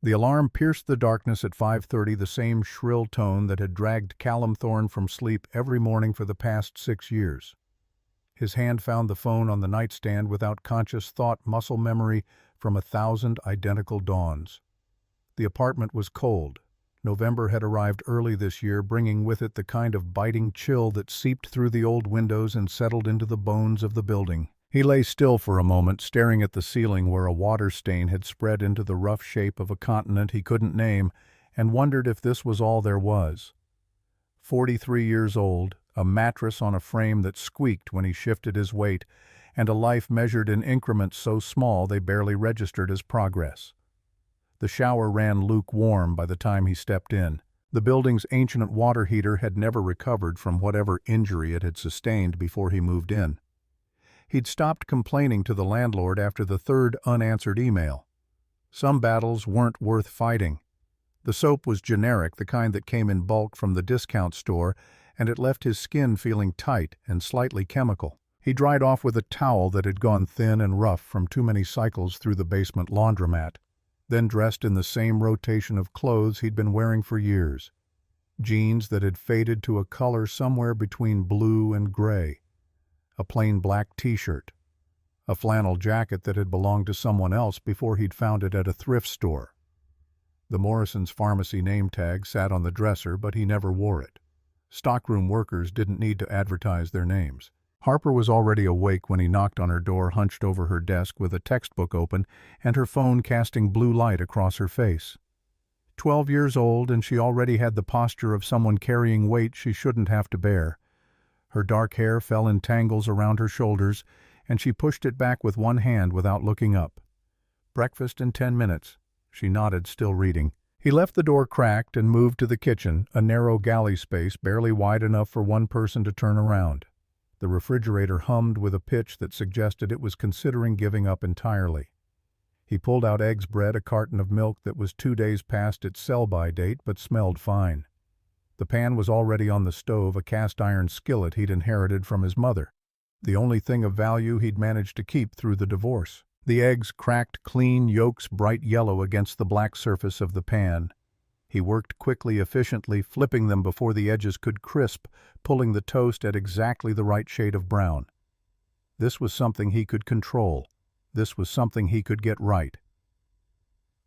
The alarm pierced the darkness at 5:30, the same shrill tone that had dragged Callum Thorne from sleep every morning for the past 6 years. His hand found the phone on the nightstand without conscious thought, muscle memory from 1,000 identical dawns. The apartment was cold. November had arrived early this year, bringing with it the kind of biting chill that seeped through the old windows and settled into the bones of the building. He lay still for a moment, staring at the ceiling where a water stain had spread into the rough shape of a continent he couldn't name, and wondered if this was all there was. 43 years old, a mattress on a frame that squeaked when he shifted his weight, and a life measured in increments so small they barely registered as progress. The shower ran lukewarm by the time he stepped in. The building's ancient water heater had never recovered from whatever injury it had sustained before he moved in. He'd stopped complaining to the landlord after the third unanswered email. Some battles weren't worth fighting. The soap was generic, the kind that came in bulk from the discount store, and it left his skin feeling tight and slightly chemical. He dried off with a towel that had gone thin and rough from too many cycles through the basement laundromat, then dressed in the same rotation of clothes he'd been wearing for years. Jeans that had faded to a color somewhere between blue and gray. A plain black t-shirt, a flannel jacket that had belonged to someone else before he'd found it at a thrift store. The Morrison's Pharmacy name tag sat on the dresser, but he never wore it. Stockroom workers didn't need to advertise their names. Harper was already awake when he knocked on her door, hunched over her desk with a textbook open and her phone casting blue light across her face. 12 years old, and she already had the posture of someone carrying weight she shouldn't have to bear. Her dark hair fell in tangles around her shoulders, and she pushed it back with one hand without looking up. "Breakfast in 10 minutes," she nodded, still reading. He left the door cracked and moved to the kitchen, a narrow galley space barely wide enough for one person to turn around. The refrigerator hummed with a pitch that suggested it was considering giving up entirely. He pulled out eggs, bread, a carton of milk that was 2 days past its sell-by date but smelled fine. The pan was already on the stove, a cast-iron skillet he'd inherited from his mother, the only thing of value he'd managed to keep through the divorce. The eggs cracked clean, yolks bright yellow against the black surface of the pan. He worked quickly, efficiently, flipping them before the edges could crisp, pulling the toast at exactly the right shade of brown. This was something he could control. This was something he could get right.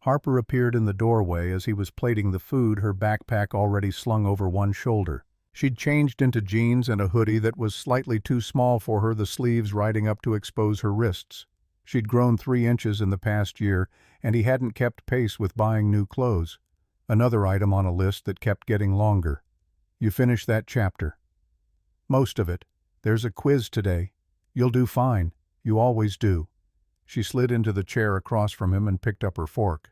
Harper appeared in the doorway as he was plating the food, her backpack already slung over one shoulder. She'd changed into jeans and a hoodie that was slightly too small for her, the sleeves riding up to expose her wrists. She'd grown 3 inches in the past year, and he hadn't kept pace with buying new clothes. Another item on a list that kept getting longer. "You finished that chapter?" "Most of it. There's a quiz today. You'll do fine. You always do." She slid into the chair across from him and picked up her fork.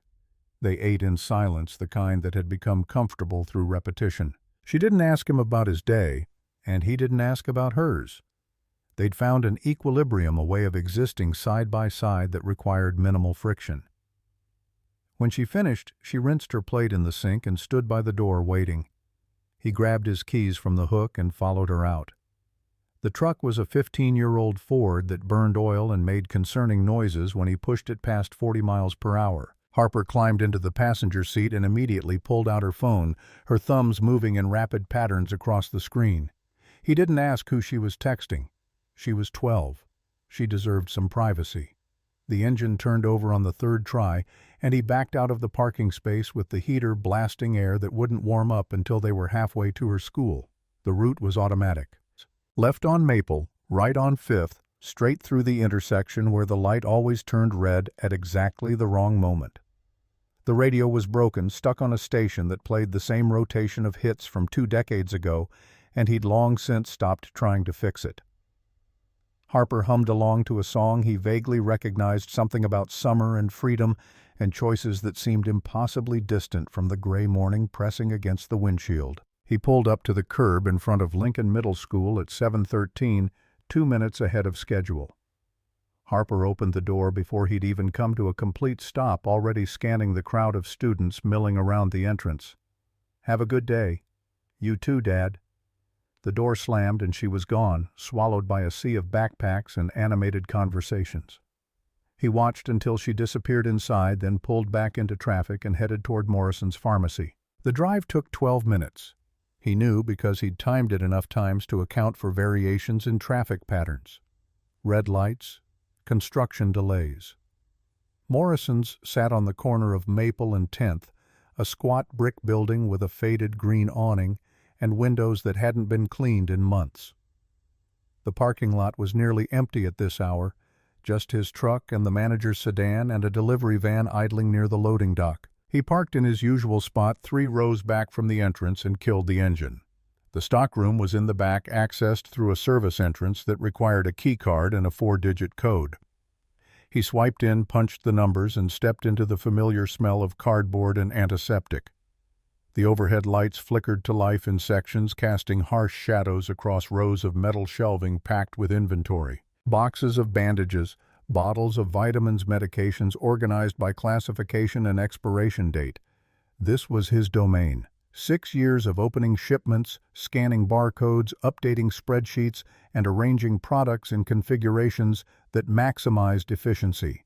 They ate in silence, the kind that had become comfortable through repetition. She didn't ask him about his day, and he didn't ask about hers. They'd found an equilibrium, a way of existing side by side that required minimal friction. When she finished, she rinsed her plate in the sink and stood by the door waiting. He grabbed his keys from the hook and followed her out. The truck was a 15-year-old Ford that burned oil and made concerning noises when he pushed it past 40 miles per hour. Harper climbed into the passenger seat and immediately pulled out her phone, her thumbs moving in rapid patterns across the screen. He didn't ask who she was texting. She was 12. She deserved some privacy. The engine turned over on the third try, and he backed out of the parking space with the heater blasting air that wouldn't warm up until they were halfway to her school. The route was automatic. Left on Maple, right on 5th, straight through the intersection where the light always turned red at exactly the wrong moment. The radio was broken, stuck on a station that played the same rotation of hits from 2 decades ago, and he'd long since stopped trying to fix it. Harper hummed along to a song he vaguely recognized, something about summer and freedom and choices that seemed impossibly distant from the gray morning pressing against the windshield. He pulled up to the curb in front of Lincoln Middle School at 7:13, 2 minutes ahead of schedule. Harper opened the door before he'd even come to a complete stop, already scanning the crowd of students milling around the entrance. "Have a good day." "You too, Dad." The door slammed and she was gone, swallowed by a sea of backpacks and animated conversations. He watched until she disappeared inside, then pulled back into traffic and headed toward Morrison's pharmacy. The drive took 12 minutes. He knew because he'd timed it enough times to account for variations in traffic patterns. Red lights, construction delays. Morrison's sat on the corner of Maple and 10th, a squat brick building with a faded green awning and windows that hadn't been cleaned in months. The parking lot was nearly empty at this hour, just his truck and the manager's sedan and a delivery van idling near the loading dock. He parked in his usual spot 3 rows back from the entrance and killed the engine. The stockroom was in the back, accessed through a service entrance that required a key card and a 4-digit code. He swiped in, punched the numbers, and stepped into the familiar smell of cardboard and antiseptic. The overhead lights flickered to life in sections, casting harsh shadows across rows of metal shelving packed with inventory. Boxes of bandages, bottles of vitamins, medications organized by classification and expiration date. This was his domain. 6 years of opening shipments, scanning barcodes, updating spreadsheets, and arranging products in configurations that maximized efficiency.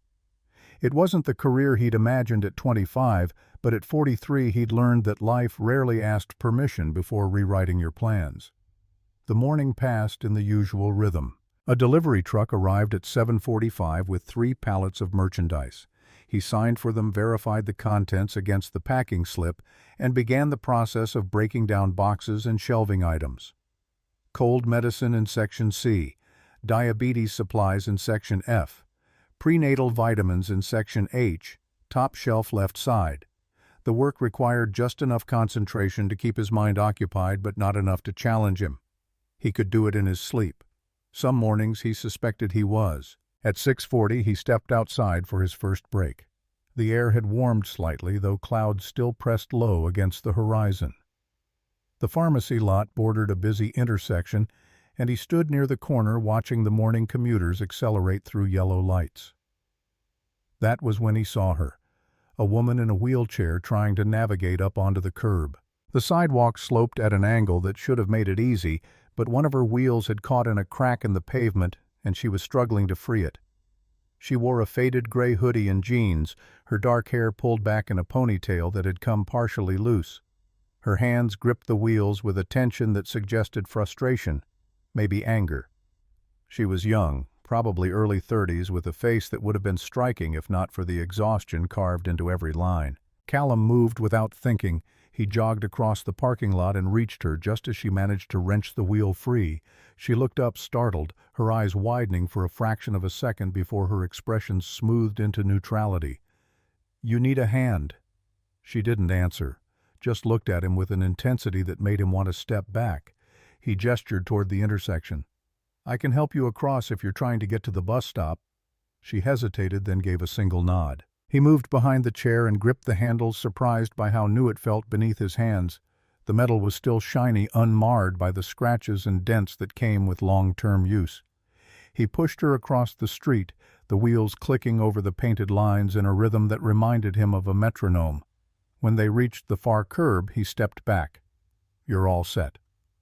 It wasn't the career he'd imagined at 25, but at 43 he'd learned that life rarely asked permission before rewriting your plans. The morning passed in the usual rhythm. A delivery truck arrived at 7:45 with 3 pallets of merchandise. He signed for them, verified the contents against the packing slip, and began the process of breaking down boxes and shelving items. Cold medicine in Section C, diabetes supplies in Section F, prenatal vitamins in Section H, top shelf left side. The work required just enough concentration to keep his mind occupied, but not enough to challenge him. He could do it in his sleep. Some mornings he suspected he was. At 6:40 he stepped outside for his first break. The air had warmed slightly, though clouds still pressed low against the horizon. The pharmacy lot bordered a busy intersection, and he stood near the corner watching the morning commuters accelerate through yellow lights. That was when he saw her, a woman in a wheelchair trying to navigate up onto the curb. The sidewalk sloped at an angle that should have made it easy, but one of her wheels had caught in a crack in the pavement, and she was struggling to free it. She wore a faded gray hoodie and jeans, her dark hair pulled back in a ponytail that had come partially loose. Her hands gripped the wheels with a tension that suggested frustration, maybe anger. She was young, probably early 30s, with a face that would have been striking if not for the exhaustion carved into every line. Callum moved without thinking. He jogged across the parking lot and reached her just as she managed to wrench the wheel free. She looked up, startled, her eyes widening for a fraction of a second before her expression smoothed into neutrality. "You need a hand." She didn't answer, just looked at him with an intensity that made him want to step back. He gestured toward the intersection. "I can help you across if you're trying to get to the bus stop." She hesitated, then gave a single nod. He moved behind the chair and gripped the handles, surprised by how new it felt beneath his hands. The metal was still shiny, unmarred by the scratches and dents that came with long-term use. He pushed her across the street, the wheels clicking over the painted lines in a rhythm that reminded him of a metronome. When they reached the far curb, he stepped back. "You're all set."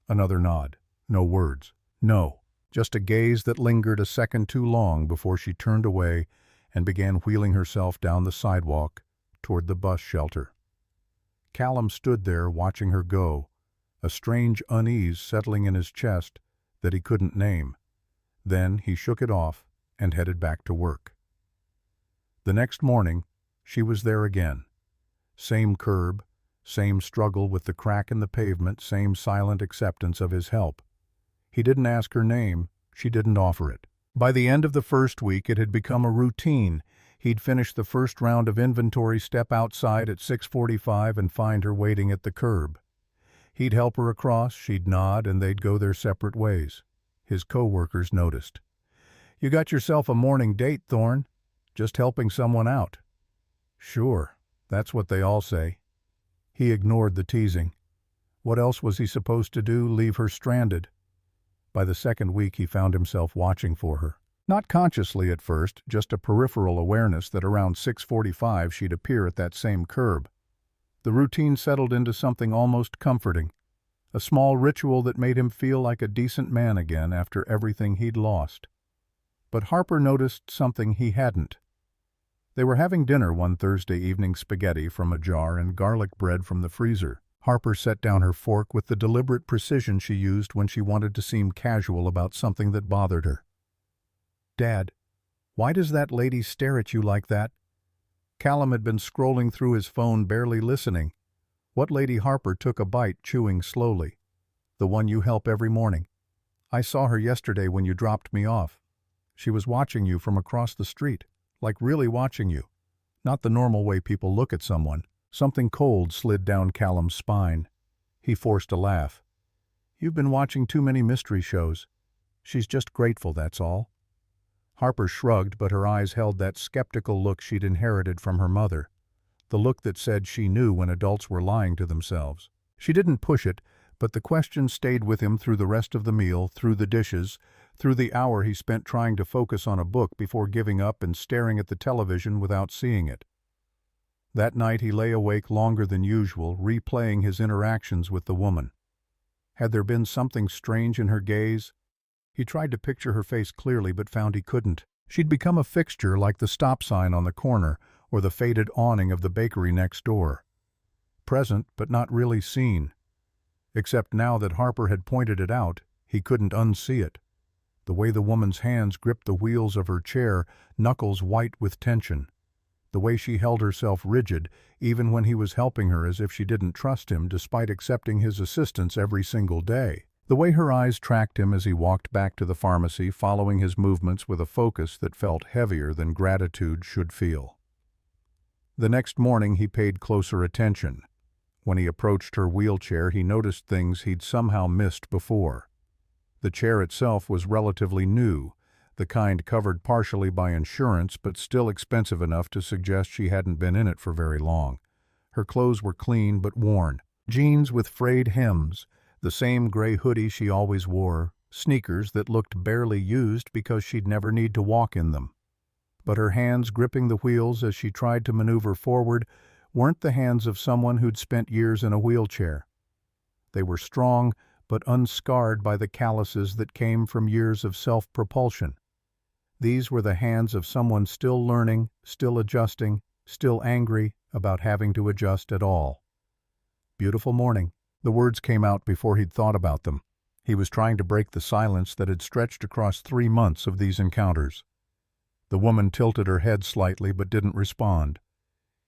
Another nod. No words. No. Just a gaze that lingered a second too long before she turned away and began wheeling herself down the sidewalk toward the bus shelter. Callum stood there watching her go, a strange unease settling in his chest that he couldn't name. Then he shook it off and headed back to work. The next morning, she was there again. Same curb, same struggle with the crack in the pavement, same silent acceptance of his help. He didn't ask her name, she didn't offer it. By the end of the first week, it had become a routine. He'd finish the first round of inventory, step outside at 6:45 and find her waiting at the curb. He'd help her across, she'd nod, and they'd go their separate ways. His co-workers noticed. "You got yourself a morning date, Thorne. Just helping someone out." "Sure, that's what they all say." He ignored the teasing. What else was he supposed to do, leave her stranded? By the second week, he found himself watching for her. Not consciously at first, just a peripheral awareness that around 6:45 she'd appear at that same curb. The routine settled into something almost comforting, a small ritual that made him feel like a decent man again after everything he'd lost. But Harper noticed something he hadn't. They were having dinner one Thursday evening, spaghetti from a jar and garlic bread from the freezer. Harper set down her fork with the deliberate precision she used when she wanted to seem casual about something that bothered her. "Dad, why does that lady stare at you like that?" Callum had been scrolling through his phone, barely listening. "What lady?" Harper took a bite, chewing slowly. "The one you help every morning. I saw her yesterday when you dropped me off. She was watching you from across the street, like really watching you. Not the normal way people look at someone." Something cold slid down Callum's spine. He forced a laugh. "You've been watching too many mystery shows. She's just grateful, that's all." Harper shrugged, but her eyes held that skeptical look she'd inherited from her mother. The look that said she knew when adults were lying to themselves. She didn't push it, but the question stayed with him through the rest of the meal, through the dishes, through the hour he spent trying to focus on a book before giving up and staring at the television without seeing it. That night he lay awake longer than usual, replaying his interactions with the woman. Had there been something strange in her gaze? He tried to picture her face clearly but found he couldn't. She'd become a fixture like the stop sign on the corner or the faded awning of the bakery next door. Present but not really seen. Except now that Harper had pointed it out, he couldn't unsee it. The way the woman's hands gripped the wheels of her chair, knuckles white with tension. The way she held herself rigid, even when he was helping her, as if she didn't trust him despite accepting his assistance every single day. The way her eyes tracked him as he walked back to the pharmacy, following his movements with a focus that felt heavier than gratitude should feel. The next morning he paid closer attention. When he approached her wheelchair, he noticed things he'd somehow missed before. The chair itself was relatively new, the kind covered partially by insurance but still expensive enough to suggest she hadn't been in it for very long. Her clothes were clean but worn. Jeans with frayed hems, the same gray hoodie she always wore, sneakers that looked barely used because she'd never need to walk in them. But her hands gripping the wheels as she tried to maneuver forward weren't the hands of someone who'd spent years in a wheelchair. They were strong but unscarred by the calluses that came from years of self-propulsion. These were the hands of someone still learning, still adjusting, still angry about having to adjust at all. "Beautiful morning." The words came out before he'd thought about them. He was trying to break the silence that had stretched across 3 months of these encounters. The woman tilted her head slightly but didn't respond.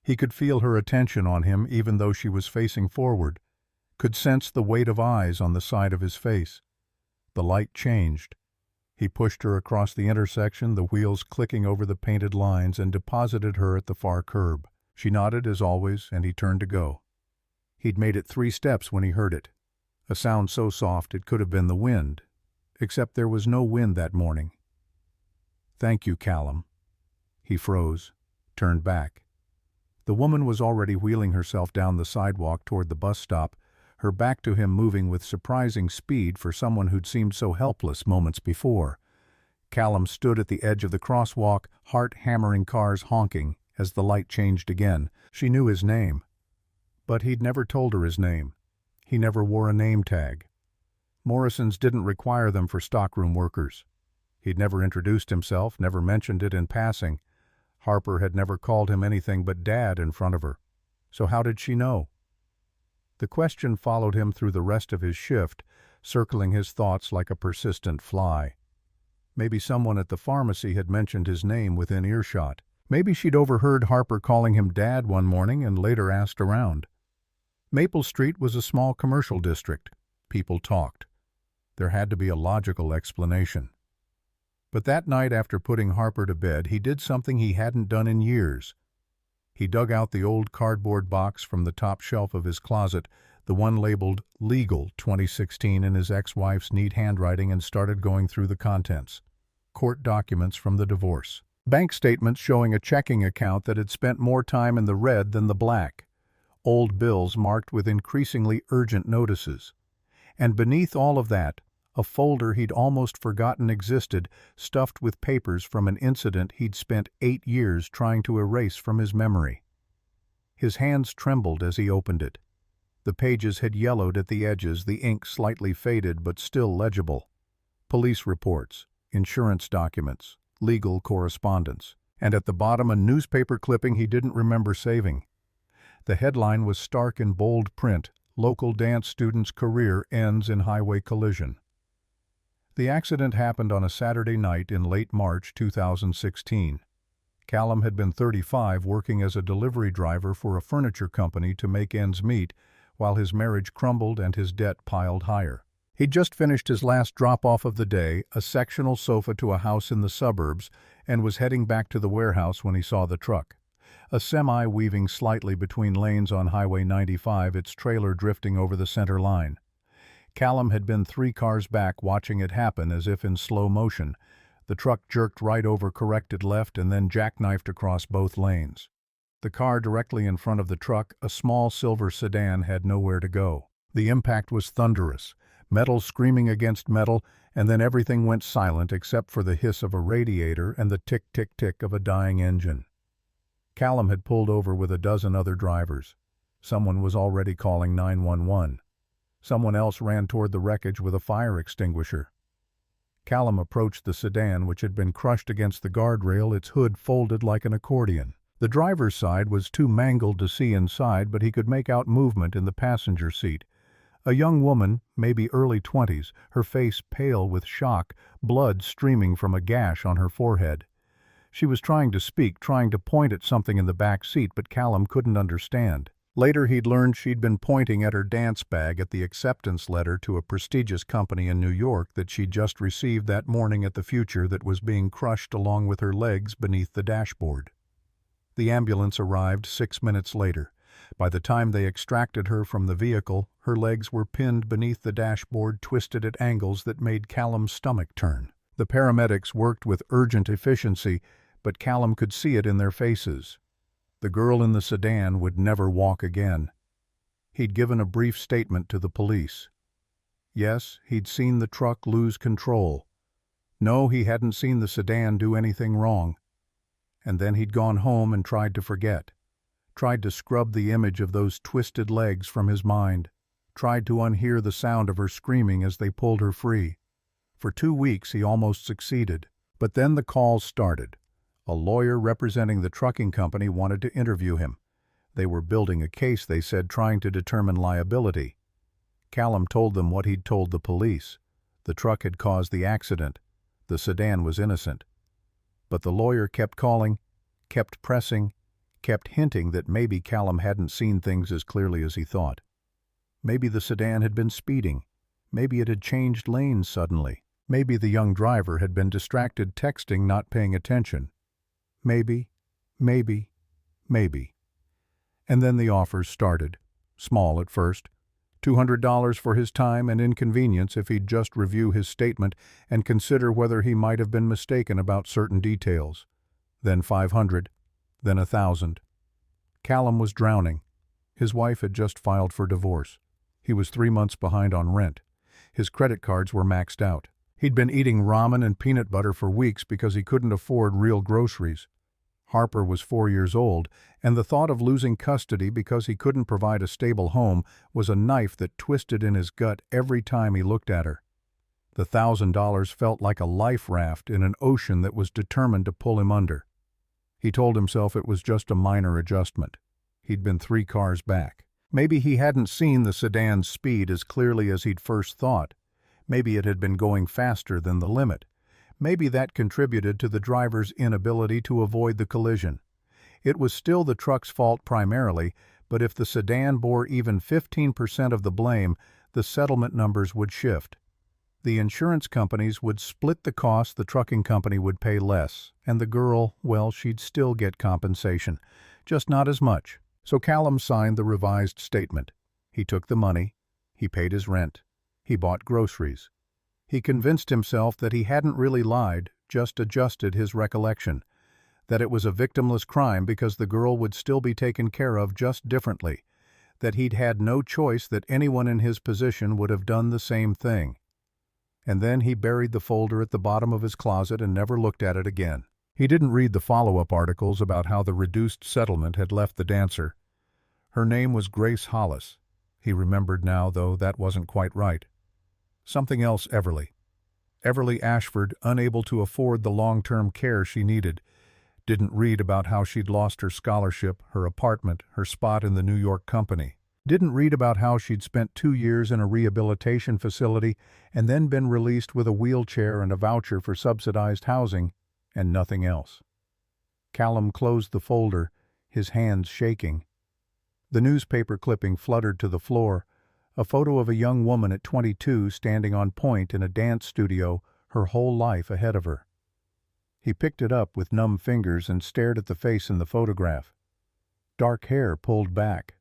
He could feel her attention on him even though she was facing forward, could sense the weight of eyes on the side of his face. The light changed. He pushed her across the intersection, the wheels clicking over the painted lines, and deposited her at the far curb. She nodded as always, and he turned to go. He'd made it 3 steps when he heard it. A sound so soft it could have been the wind, except there was no wind that morning. "Thank you, Callum." He froze, turned back. The woman was already wheeling herself down the sidewalk toward the bus stop, her back to him, moving with surprising speed for someone who'd seemed so helpless moments before. Callum stood at the edge of the crosswalk, heart-hammering cars honking, as the light changed again. She knew his name. But he'd never told her his name. He never wore a name tag. Morrison's didn't require them for stockroom workers. He'd never introduced himself, never mentioned it in passing. Harper had never called him anything but Dad in front of her. So how did she know? The question followed him through the rest of his shift, circling his thoughts like a persistent fly. Maybe someone at the pharmacy had mentioned his name within earshot. Maybe she'd overheard Harper calling him Dad one morning and later asked around. Maple Street was a small commercial district. People talked. There had to be a logical explanation. But that night, after putting Harper to bed, he did something he hadn't done in years. He dug out the old cardboard box from the top shelf of his closet, the one labeled Legal 2016 in his ex-wife's neat handwriting, and started going through the contents. Court documents from the divorce. Bank statements showing a checking account that had spent more time in the red than the black. Old bills marked with increasingly urgent notices. And beneath all of that, a folder he'd almost forgotten existed, stuffed with papers from an incident he'd spent 8 years trying to erase from his memory. His hands trembled as he opened it. The pages had yellowed at the edges, the ink slightly faded but still legible. Police reports, insurance documents, legal correspondence. and at the bottom a newspaper clipping he didn't remember saving. The headline was stark in bold print, "Local dance student's career ends in highway collision." The accident happened on a Saturday night in late March 2016. Callum had been 35, working as a delivery driver for a furniture company to make ends meet, while his marriage crumbled and his debt piled higher. He'd just finished his last drop-off of the day, a sectional sofa to a house in the suburbs, and was heading back to the warehouse when he saw the truck. A semi weaving slightly between lanes on Highway 95, its trailer drifting over the center line. Callum had been 3 cars back, watching it happen as if in slow motion. The truck jerked right over, corrected left, and then jackknifed across both lanes. The car directly in front of the truck, a small silver sedan, had nowhere to go. The impact was thunderous, metal screaming against metal, and then everything went silent except for the hiss of a radiator and the tick-tick-tick of a dying engine. Callum had pulled over with a dozen other drivers. Someone was already calling 911. Someone else ran toward the wreckage with a fire extinguisher. Callum approached the sedan, which had been crushed against the guardrail, its hood folded like an accordion. The driver's side was too mangled to see inside, but he could make out movement in the passenger seat. A young woman, maybe early 20s, her face pale with shock, blood streaming from a gash on her forehead. She was trying to speak, trying to point at something in the back seat, but Callum couldn't understand. Later he'd learned she'd been pointing at her dance bag at the acceptance letter to a prestigious company in New York that she'd just received that morning at the Future, that was being crushed along with her legs beneath the dashboard. The ambulance arrived 6 minutes later. By the time they extracted her from the vehicle, her legs were pinned beneath the dashboard, twisted at angles that made Callum's stomach turn. The paramedics worked with urgent efficiency, but Callum could see it in their faces. The girl in the sedan would never walk again. He'd given a brief statement to the police. Yes, he'd seen the truck lose control. No, he hadn't seen the sedan do anything wrong. And then he'd gone home and tried to forget. Tried to scrub the image of those twisted legs from his mind. Tried to unhear the sound of her screaming as they pulled her free. For 2 weeks he almost succeeded. But then the calls started. A lawyer representing the trucking company wanted to interview him. They were building a case, they said, trying to determine liability. Callum told them what he'd told the police. The truck had caused the accident. The sedan was innocent. But the lawyer kept calling, kept pressing, kept hinting that maybe Callum hadn't seen things as clearly as he thought. Maybe the sedan had been speeding. Maybe it had changed lanes suddenly. Maybe the young driver had been distracted texting, not paying attention. Maybe. And then the offers started. Small at first. $200 for his time and inconvenience if he'd just review his statement and consider whether he might have been mistaken about certain details. Then $500. Then $1,000. Callum was drowning. His wife had just filed for divorce. He was 3 months behind on rent. His credit cards were maxed out. He'd been eating ramen and peanut butter for weeks because he couldn't afford real groceries. Harper was 4 years old, and the thought of losing custody because he couldn't provide a stable home was a knife that twisted in his gut every time he looked at her. The $1,000 felt like a life raft in an ocean that was determined to pull him under. He told himself it was just a minor adjustment. He'd been 3 cars back. Maybe he hadn't seen the sedan's speed as clearly as he'd first thought. Maybe it had been going faster than the limit. Maybe that contributed to the driver's inability to avoid the collision. It was still the truck's fault primarily, but if the sedan bore even 15% of the blame, the settlement numbers would shift. The insurance companies would split the cost, the trucking company would pay less, and the girl, well, she'd still get compensation, just not as much. So Callum signed the revised statement. He took the money. He paid his rent. He bought groceries. He convinced himself that he hadn't really lied, just adjusted his recollection, that it was a victimless crime because the girl would still be taken care of just differently, that he'd had no choice, that anyone in his position would have done the same thing. And then he buried the folder at the bottom of his closet and never looked at it again. He didn't read the follow-up articles about how the reduced settlement had left the dancer. Her name was Grace Hollis. He remembered now, though, that wasn't quite right. Something else, Everly. Everly Ashford, unable to afford the long-term care she needed. Didn't read about how she'd lost her scholarship, her apartment, her spot in the New York company. Didn't read about how she'd spent 2 years in a rehabilitation facility and then been released with a wheelchair and a voucher for subsidized housing, and nothing else. Callum closed the folder, his hands shaking. The newspaper clipping fluttered to the floor, a photo of a young woman at 22 standing on point in a dance studio, her whole life ahead of her. He picked it up with numb fingers and stared at the face in the photograph. Dark hair pulled back,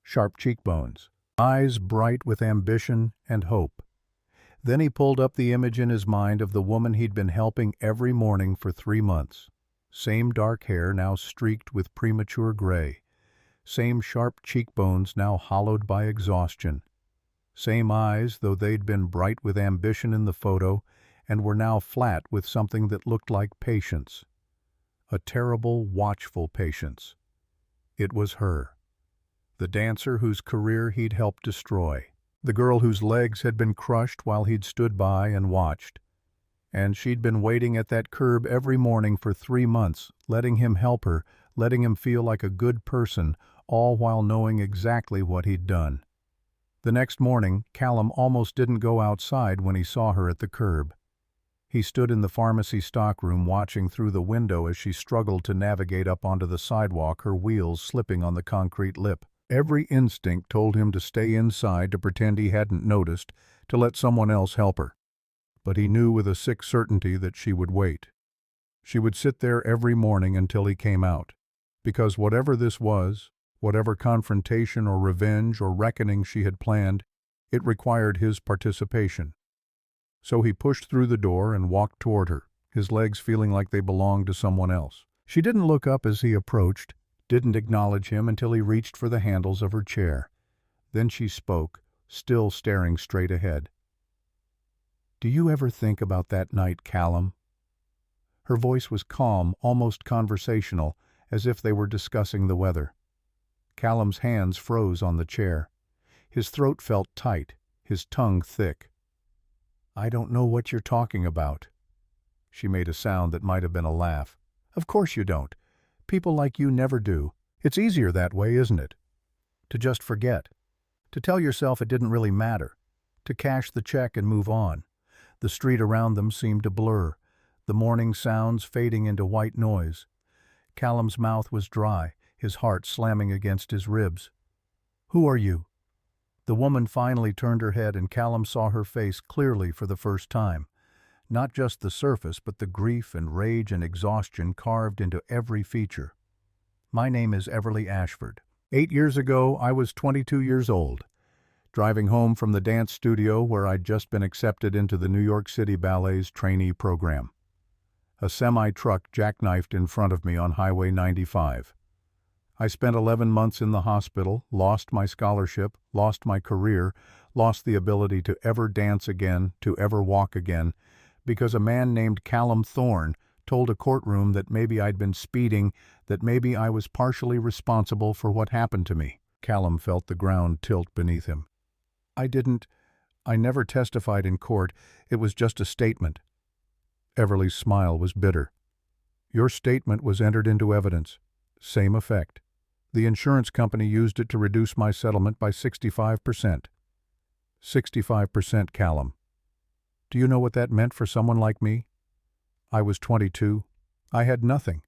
sharp cheekbones, eyes bright with ambition and hope. Then he pulled up the image in his mind of the woman he'd been helping every morning for 3 months. Same dark hair now streaked with premature gray. Same sharp cheekbones now hollowed by exhaustion. Same eyes, though they'd been bright with ambition in the photo and were now flat with something that looked like patience. A terrible, watchful patience. It was her. The dancer whose career he'd helped destroy. The girl whose legs had been crushed while he'd stood by and watched. And she'd been waiting at that curb every morning for 3 months, letting him help her, letting him feel like a good person, all while knowing exactly what he'd done. The next morning, Callum almost didn't go outside when he saw her at the curb. He stood in the pharmacy stockroom watching through the window as she struggled to navigate up onto the sidewalk, her wheels slipping on the concrete lip. Every instinct told him to stay inside, to pretend he hadn't noticed, to let someone else help her. But he knew with a sick certainty that she would wait. She would sit there every morning until he came out. Because whatever this was, whatever confrontation or revenge or reckoning she had planned, it required his participation. So he pushed through the door and walked toward her, his legs feeling like they belonged to someone else. She didn't look up as he approached, didn't acknowledge him until he reached for the handles of her chair. Then she spoke, still staring straight ahead. "Do you ever think about that night, Callum?" Her voice was calm, almost conversational, as if they were discussing the weather. Callum's hands froze on the chair. His throat felt tight, his tongue thick. "I don't know what you're talking about." She made a sound that might have been a laugh. "Of course you don't. People like you never do. It's easier that way, isn't it? To just forget. To tell yourself it didn't really matter. To cash the check and move on." The street around them seemed to blur, the morning sounds fading into white noise. Callum's mouth was dry, his heart slamming against his ribs. "Who are you?" The woman finally turned her head and Callum saw her face clearly for the first time. Not just the surface, but the grief and rage and exhaustion carved into every feature. "My name is Everly Ashford. 8 years ago, I was 22 years old. Driving home from the dance studio where I'd just been accepted into the New York City Ballet's trainee program. A semi-truck jackknifed in front of me on Highway 95. I spent 11 months in the hospital, lost my scholarship, lost my career, lost the ability to ever dance again, to ever walk again, because a man named Callum Thorne told a courtroom that maybe I'd been speeding, that maybe I was partially responsible for what happened to me." Callum felt the ground tilt beneath him. I never testified in court. It was just a statement." Everly's smile was bitter. "Your statement was entered into evidence. Same effect. The insurance company used it to reduce my settlement by 65%. 65%, Callum. Do you know what that meant for someone like me? I was 22. I had nothing.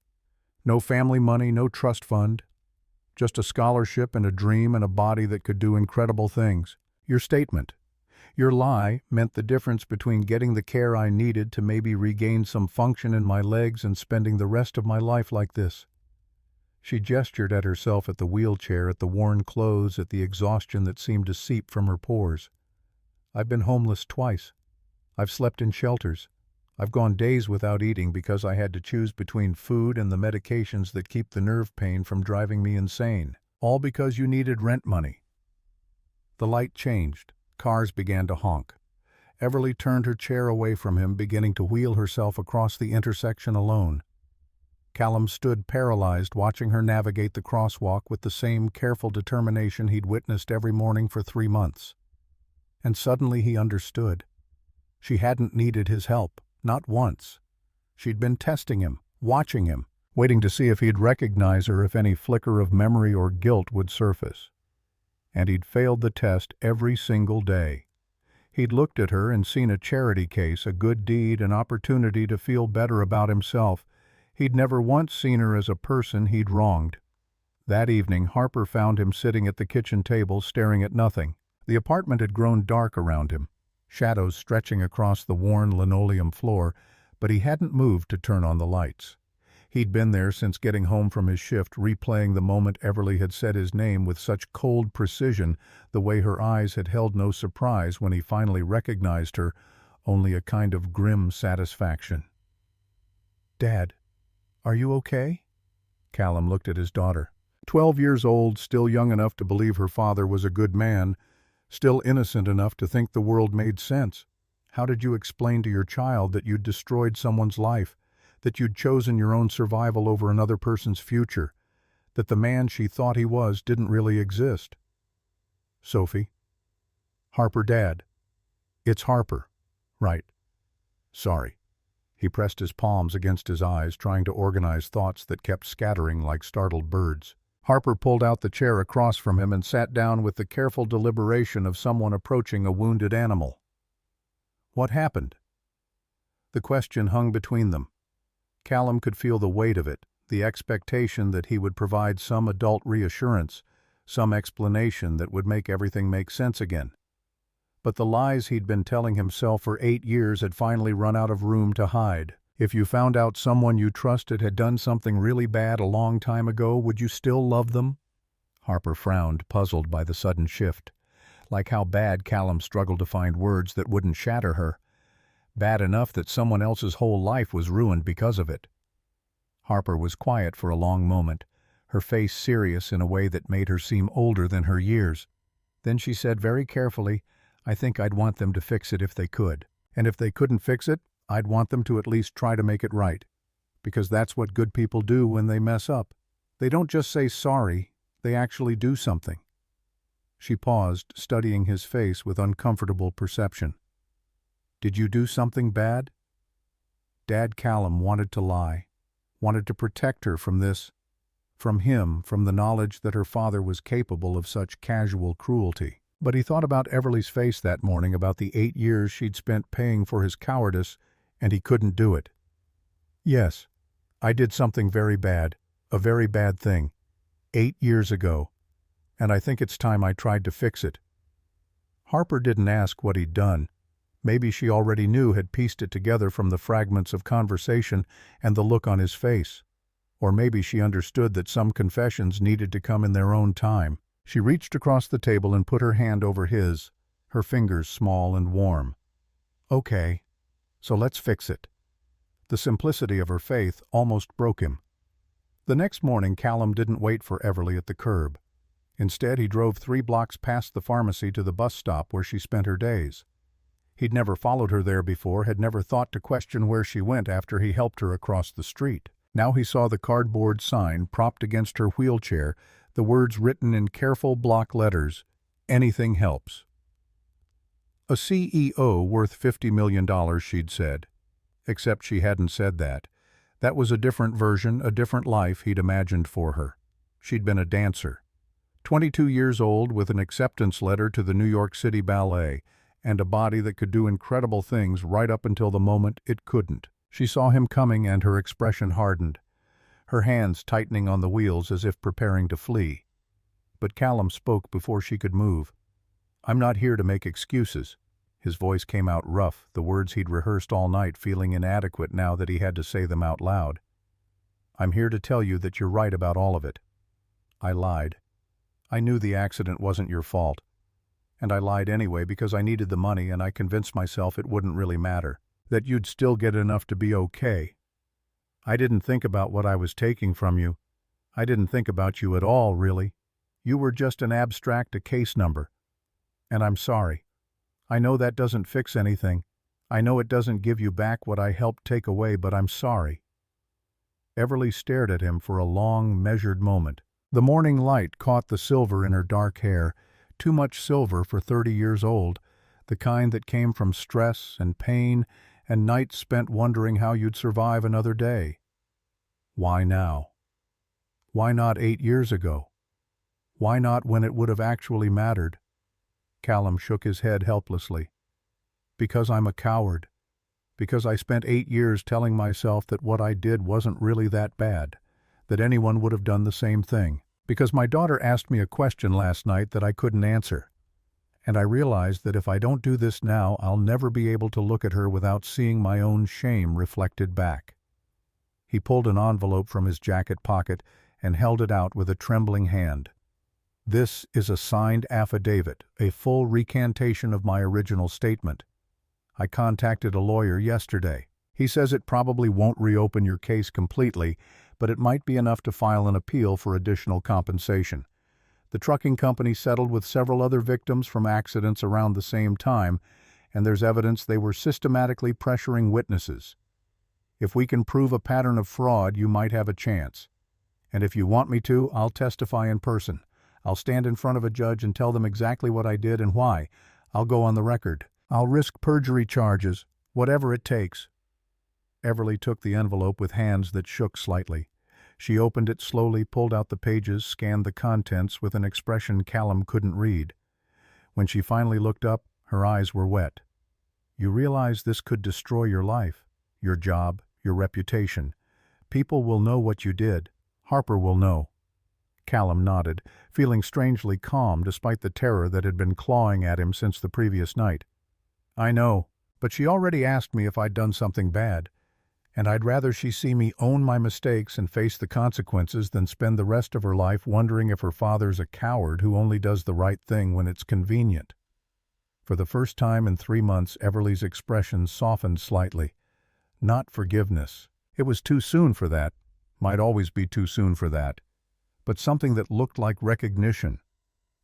No family money, no trust fund. Just a scholarship and a dream and a body that could do incredible things. Your statement, your lie, meant the difference between getting the care I needed to maybe regain some function in my legs and spending the rest of my life like this." She gestured at herself, at the wheelchair, at the worn clothes, at the exhaustion that seemed to seep from her pores. "I've been homeless twice. I've slept in shelters. I've gone days without eating because I had to choose between food and the medications that keep the nerve pain from driving me insane. All because you needed rent money." The light changed. Cars began to honk. Everly turned her chair away from him, beginning to wheel herself across the intersection alone. Callum stood paralyzed, watching her navigate the crosswalk with the same careful determination he'd witnessed every morning for 3 months. And suddenly he understood. She hadn't needed his help, not once. She'd been testing him, watching him, waiting to see if he'd recognize her if any flicker of memory or guilt would surface. And he'd failed the test every single day. He'd looked at her and seen a charity case, a good deed, an opportunity to feel better about himself. He'd never once seen her as a person he'd wronged. That evening, Harper found him sitting at the kitchen table, staring at nothing. The apartment had grown dark around him, shadows stretching across the worn linoleum floor, but he hadn't moved to turn on the lights. He'd been there since getting home from his shift, replaying the moment Everly had said his name with such cold precision, the way her eyes had held no surprise when he finally recognized her, only a kind of grim satisfaction. "Dad, are you okay?" Callum looked at his daughter. 12 years old, still young enough to believe her father was a good man, still innocent enough to think the world made sense. How did you explain to your child that you'd destroyed someone's life, that you'd chosen your own survival over another person's future, that the man she thought he was didn't really exist? "Sophie." "Harper, Dad." "It's Harper." "Right. Sorry." He pressed his palms against his eyes, trying to organize thoughts that kept scattering like startled birds. Harper pulled out the chair across from him and sat down with the careful deliberation of someone approaching a wounded animal. "What happened?" The question hung between them. Callum could feel the weight of it, the expectation that he would provide some adult reassurance, some explanation that would make everything make sense again. But the lies he'd been telling himself for 8 years had finally run out of room to hide. If you found out someone you trusted had done something really bad a long time ago, would you still love them? Harper frowned, puzzled by the sudden shift. Like how bad Callum struggled to find words that wouldn't shatter her. Bad enough that someone else's whole life was ruined because of it. Harper was quiet for a long moment, her face serious in a way that made her seem older than her years. Then she said very carefully, "I think I'd want them to fix it if they could. And if they couldn't fix it, I'd want them to at least try to make it right. Because that's what good people do when they mess up. They don't just say sorry, they actually do something." She paused, studying his face with uncomfortable perception. "Did you do something bad?" Dad Callum wanted to lie, wanted to protect her from this, from him, from the knowledge that her father was capable of such casual cruelty. But he thought about Everly's face that morning, about the 8 years she'd spent paying for his cowardice, and he couldn't do it. "Yes, I did something very bad, a very bad thing, 8 years ago, and I think it's time I tried to fix it." Harper didn't ask what he'd done. Maybe she already knew, had pieced it together from the fragments of conversation and the look on his face. Or maybe she understood that some confessions needed to come in their own time. She reached across the table and put her hand over his, her fingers small and warm. "Okay, so let's fix it." The simplicity of her faith almost broke him. The next morning, Callum didn't wait for Everly at the curb. Instead, he drove 3 blocks past the pharmacy to the bus stop where she spent her days. He'd never followed her there before, had never thought to question where she went after he helped her across the street. Now he saw the cardboard sign propped against her wheelchair, the words written in careful block letters, "Anything helps." A CEO worth $50 million, she'd said. Except she hadn't said that. That was a different version, a different life he'd imagined for her. She'd been a dancer. 22 years old, with an acceptance letter to the New York City Ballet, and a body that could do incredible things right up until the moment it couldn't. She saw him coming and her expression hardened, her hands tightening on the wheels as if preparing to flee. But Callum spoke before she could move. "I'm not here to make excuses." His voice came out rough, the words he'd rehearsed all night feeling inadequate now that he had to say them out loud. "I'm here to tell you that you're right about all of it. I lied. I knew the accident wasn't your fault. And I lied anyway because I needed the money and I convinced myself it wouldn't really matter, that you'd still get enough to be okay. I didn't think about what I was taking from you. I didn't think about you at all, really. You were just an abstract, a case number. And I'm sorry. I know that doesn't fix anything. I know it doesn't give you back what I helped take away, but I'm sorry." Everly stared at him for a long, measured moment. The morning light caught the silver in her dark hair, too much silver for 30 years old, the kind that came from stress and pain and nights spent wondering how you'd survive another day. Why now? Why not 8 years ago? Why not when it would have actually mattered? Callum shook his head helplessly. Because I'm a coward. Because I spent 8 years telling myself that what I did wasn't really that bad, that anyone would have done the same thing. Because my daughter asked me a question last night that I couldn't answer. And I realized that if I don't do this now, I'll never be able to look at her without seeing my own shame reflected back. He pulled an envelope from his jacket pocket and held it out with a trembling hand. This is a signed affidavit, a full recantation of my original statement. I contacted a lawyer yesterday. He says it probably won't reopen your case completely, but it might be enough to file an appeal for additional compensation. The trucking company settled with several other victims from accidents around the same time, and there's evidence they were systematically pressuring witnesses. If we can prove a pattern of fraud, you might have a chance. And if you want me to, I'll testify in person. I'll stand in front of a judge and tell them exactly what I did and why. I'll go on the record. I'll risk perjury charges, whatever it takes. Everly took the envelope with hands that shook slightly. She opened it slowly, pulled out the pages, scanned the contents with an expression Callum couldn't read. When she finally looked up, her eyes were wet. You realize this could destroy your life, your job, your reputation. People will know what you did. Harper will know. Callum nodded, feeling strangely calm despite the terror that had been clawing at him since the previous night. I know, but she already asked me if I'd done something bad, and I'd rather she see me own my mistakes and face the consequences than spend the rest of her life wondering if her father's a coward who only does the right thing when it's convenient. For the first time in 3 months, Everly's expression softened slightly. Not forgiveness. It was too soon for that. Might always be too soon for that. But something that looked like recognition.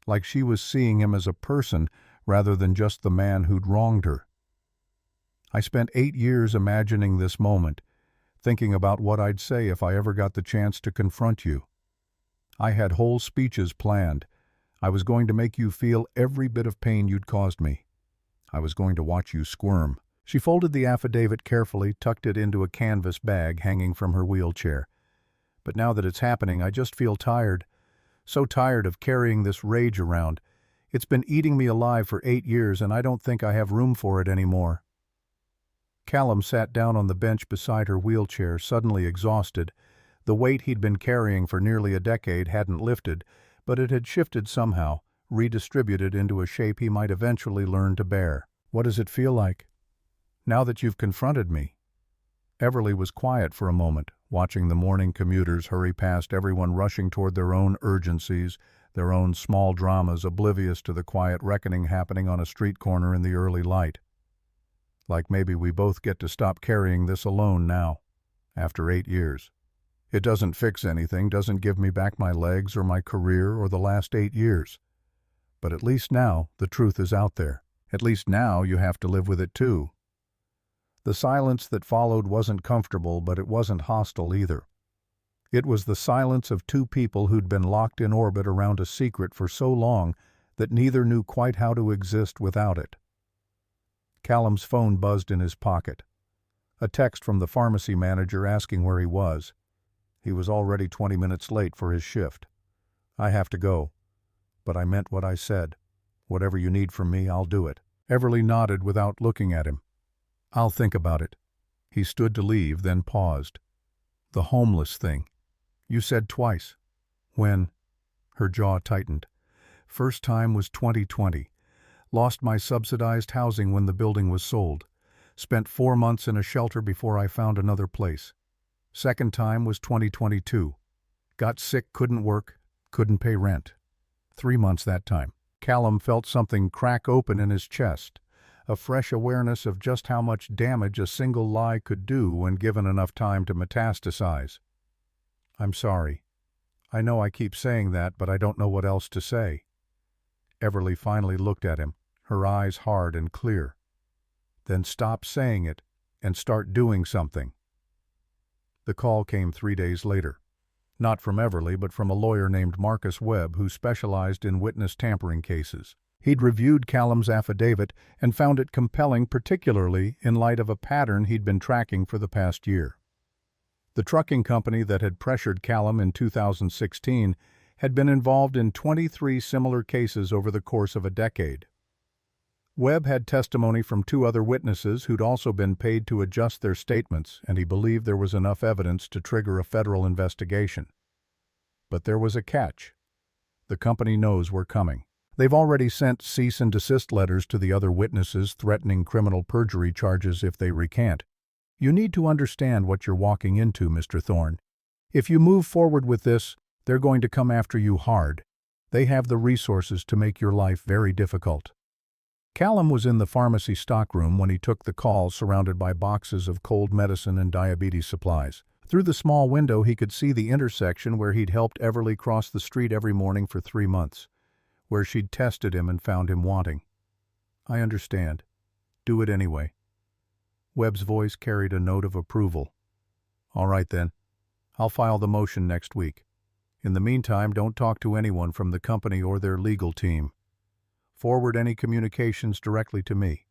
Like she was seeing him as a person rather than just the man who'd wronged her. I spent 8 years imagining this moment, thinking about what I'd say if I ever got the chance to confront you. I had whole speeches planned. I was going to make you feel every bit of pain you'd caused me. I was going to watch you squirm. She folded the affidavit carefully, tucked it into a canvas bag hanging from her wheelchair. But now that it's happening, I just feel tired. So tired of carrying this rage around. It's been eating me alive for 8 years, and I don't think I have room for it anymore. Callum sat down on the bench beside her wheelchair, suddenly exhausted. The weight he'd been carrying for nearly a decade hadn't lifted, but it had shifted somehow, redistributed into a shape he might eventually learn to bear. What does it feel like? Now that you've confronted me. Everly was quiet for a moment, watching the morning commuters hurry past, everyone rushing toward their own urgencies, their own small dramas, oblivious to the quiet reckoning happening on a street corner in the early light. Like maybe we both get to stop carrying this alone now, after 8 years. It doesn't fix anything, doesn't give me back my legs or my career or the last 8 years. But at least now the truth is out there. At least now you have to live with it too. The silence that followed wasn't comfortable, but it wasn't hostile either. It was the silence of two people who'd been locked in orbit around a secret for so long that neither knew quite how to exist without it. Callum's phone buzzed in his pocket. A text from the pharmacy manager asking where he was. He was already 20 minutes late for his shift. I have to go. But I meant what I said. Whatever you need from me, I'll do it. Everly nodded without looking at him. I'll think about it. He stood to leave, then paused. The homeless thing. You said twice. When? Her jaw tightened. First time was 2020. Lost my subsidized housing when the building was sold. Spent 4 months in a shelter before I found another place. Second time was 2022. Got sick, couldn't work, couldn't pay rent. 3 months that time. Callum felt something crack open in his chest. A fresh awareness of just how much damage a single lie could do when given enough time to metastasize. I'm sorry. I know I keep saying that, but I don't know what else to say. Everly finally looked at him, her eyes hard and clear. Then stop saying it and start doing something. The call came 3 days later. Not from Everly, but from a lawyer named Marcus Webb who specialized in witness tampering cases. He'd reviewed Callum's affidavit and found it compelling, particularly in light of a pattern he'd been tracking for the past year. The trucking company that had pressured Callum in 2016 had been involved in 23 similar cases over the course of a decade. Webb had testimony from 2 other witnesses who'd also been paid to adjust their statements, and he believed there was enough evidence to trigger a federal investigation. But there was a catch. The company knows we're coming. They've already sent cease and desist letters to the other witnesses threatening criminal perjury charges if they recant. You need to understand what you're walking into, Mr. Thorne. If you move forward with this, they're going to come after you hard. They have the resources to make your life very difficult. Callum was in the pharmacy stockroom when he took the call, surrounded by boxes of cold medicine and diabetes supplies. Through the small window, he could see the intersection where he'd helped Everly cross the street every morning for 3 months, where she'd tested him and found him wanting. "I understand. Do it anyway." Webb's voice carried a note of approval. "All right then. I'll file the motion next week. In the meantime, don't talk to anyone from the company or their legal team. Forward any communications directly to me.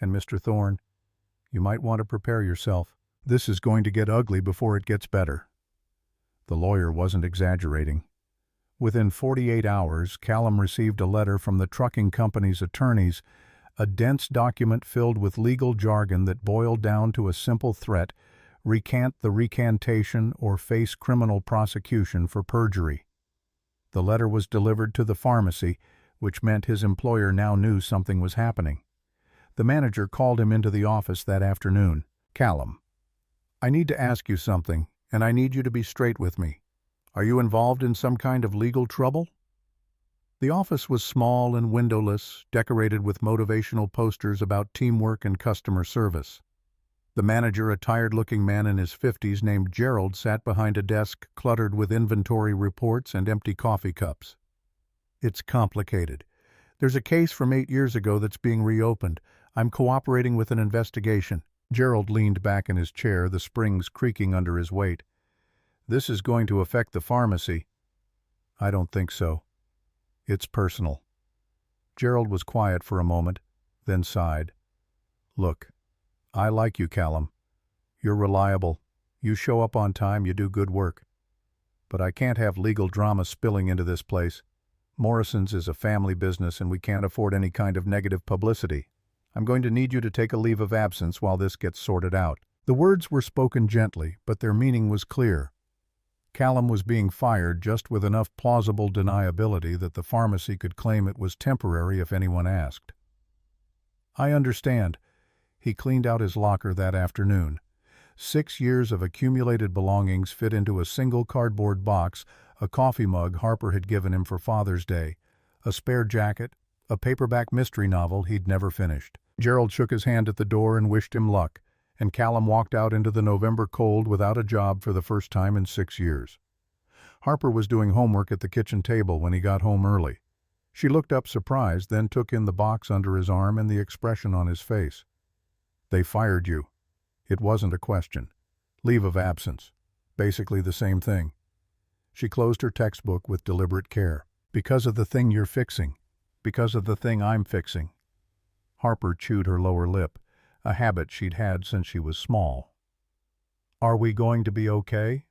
And Mr. Thorne, you might want to prepare yourself. This is going to get ugly before it gets better." The lawyer wasn't exaggerating. Within 48 hours, Callum received a letter from the trucking company's attorneys, a dense document filled with legal jargon that boiled down to a simple threat: recant the recantation or face criminal prosecution for perjury. The letter was delivered to the pharmacy, which meant his employer now knew something was happening. The manager called him into the office that afternoon. "Callum, I need to ask you something, and I need you to be straight with me. Are you involved in some kind of legal trouble?" The office was small and windowless, decorated with motivational posters about teamwork and customer service. The manager, a tired-looking man in his 50s named Gerald, sat behind a desk cluttered with inventory reports and empty coffee cups. "It's complicated. There's a case from 8 years ago that's being reopened. I'm cooperating with an investigation." Gerald leaned back in his chair, the springs creaking under his weight. "This is going to affect the pharmacy." "I don't think so. It's personal." Gerald was quiet for a moment, then sighed. "Look, I like you, Callum. You're reliable. You show up on time, you do good work. But I can't have legal drama spilling into this place. Morrison's is a family business and we can't afford any kind of negative publicity. I'm going to need you to take a leave of absence while this gets sorted out." The words were spoken gently, but their meaning was clear. Callum was being fired just with enough plausible deniability that the pharmacy could claim it was temporary if anyone asked. "I understand." He cleaned out his locker that afternoon. 6 years of accumulated belongings fit into a single cardboard box: a coffee mug Harper had given him for Father's Day, a spare jacket, a paperback mystery novel he'd never finished. Gerald shook his hand at the door and wished him luck, and Callum walked out into the November cold without a job for the first time in 6 years. Harper was doing homework at the kitchen table when he got home early. She looked up surprised, then took in the box under his arm and the expression on his face. "They fired you." It wasn't a question. Leave of absence. Basically the same thing. She closed her textbook with deliberate care. "Because of the thing you're fixing. Because of the thing I'm fixing." Harper chewed her lower lip, a habit she'd had since she was small. "Are we going to be okay?"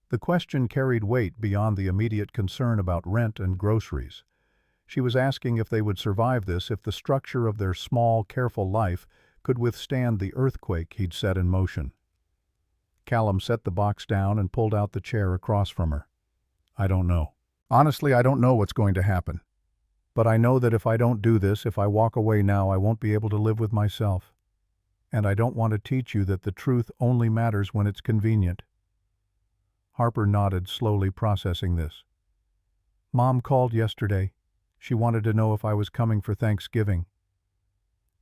The question carried weight beyond the immediate concern about rent and groceries. She was asking if they would survive this, if the structure of their small, careful life could withstand the earthquake he'd set in motion. Callum set the box down and pulled out the chair across from her. "I don't know. Honestly, I don't know what's going to happen. But I know that if I don't do this, if I walk away now, I won't be able to live with myself. And I don't want to teach you that the truth only matters when it's convenient." Harper nodded, slowly processing this. "Mom called yesterday. She wanted to know if I was coming for Thanksgiving."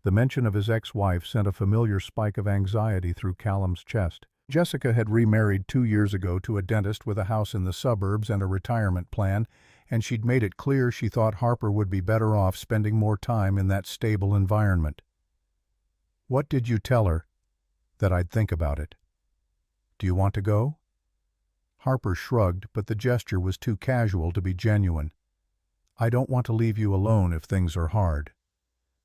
The mention of his ex-wife sent a familiar spike of anxiety through Callum's chest. Jessica had remarried 2 years ago to a dentist with a house in the suburbs and a retirement plan, and she'd made it clear she thought Harper would be better off spending more time in that stable environment. "What did you tell her?" "That I'd think about it." "Do you want to go?" Harper shrugged, but the gesture was too casual to be genuine. "I don't want to leave you alone if things are hard."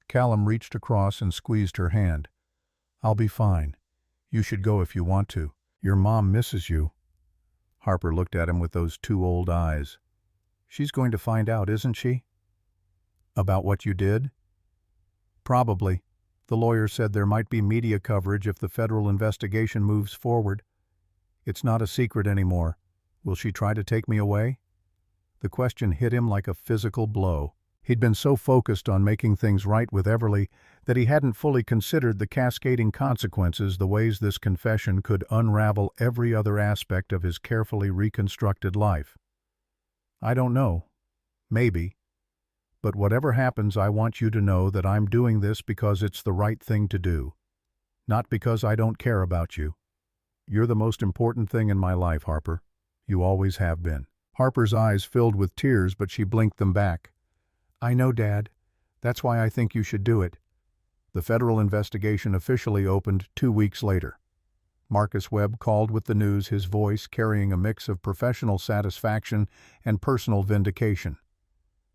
Callum reached across and squeezed her hand. "I'll be fine. You should go if you want to." Your mom misses you." Harper looked at him with those two old eyes. "She's going to find out, isn't she?" "About what you did?" "Probably. The lawyer said there might be media coverage if the federal investigation moves forward. It's not a secret anymore. Will she try to take me away?" The question hit him like a physical blow. He'd been so focused on making things right with Everly that he hadn't fully considered the cascading consequences, the ways this confession could unravel every other aspect of his carefully reconstructed life. "I don't know. Maybe. But whatever happens, I want you to know that I'm doing this because it's the right thing to do. Not because I don't care about you. You're the most important thing in my life, Harper. You always have been." Harper's eyes filled with tears, but she blinked them back. "I know, Dad. That's why I think you should do it." The federal investigation officially opened 2 weeks later. Marcus Webb called with the news, his voice carrying a mix of professional satisfaction and personal vindication.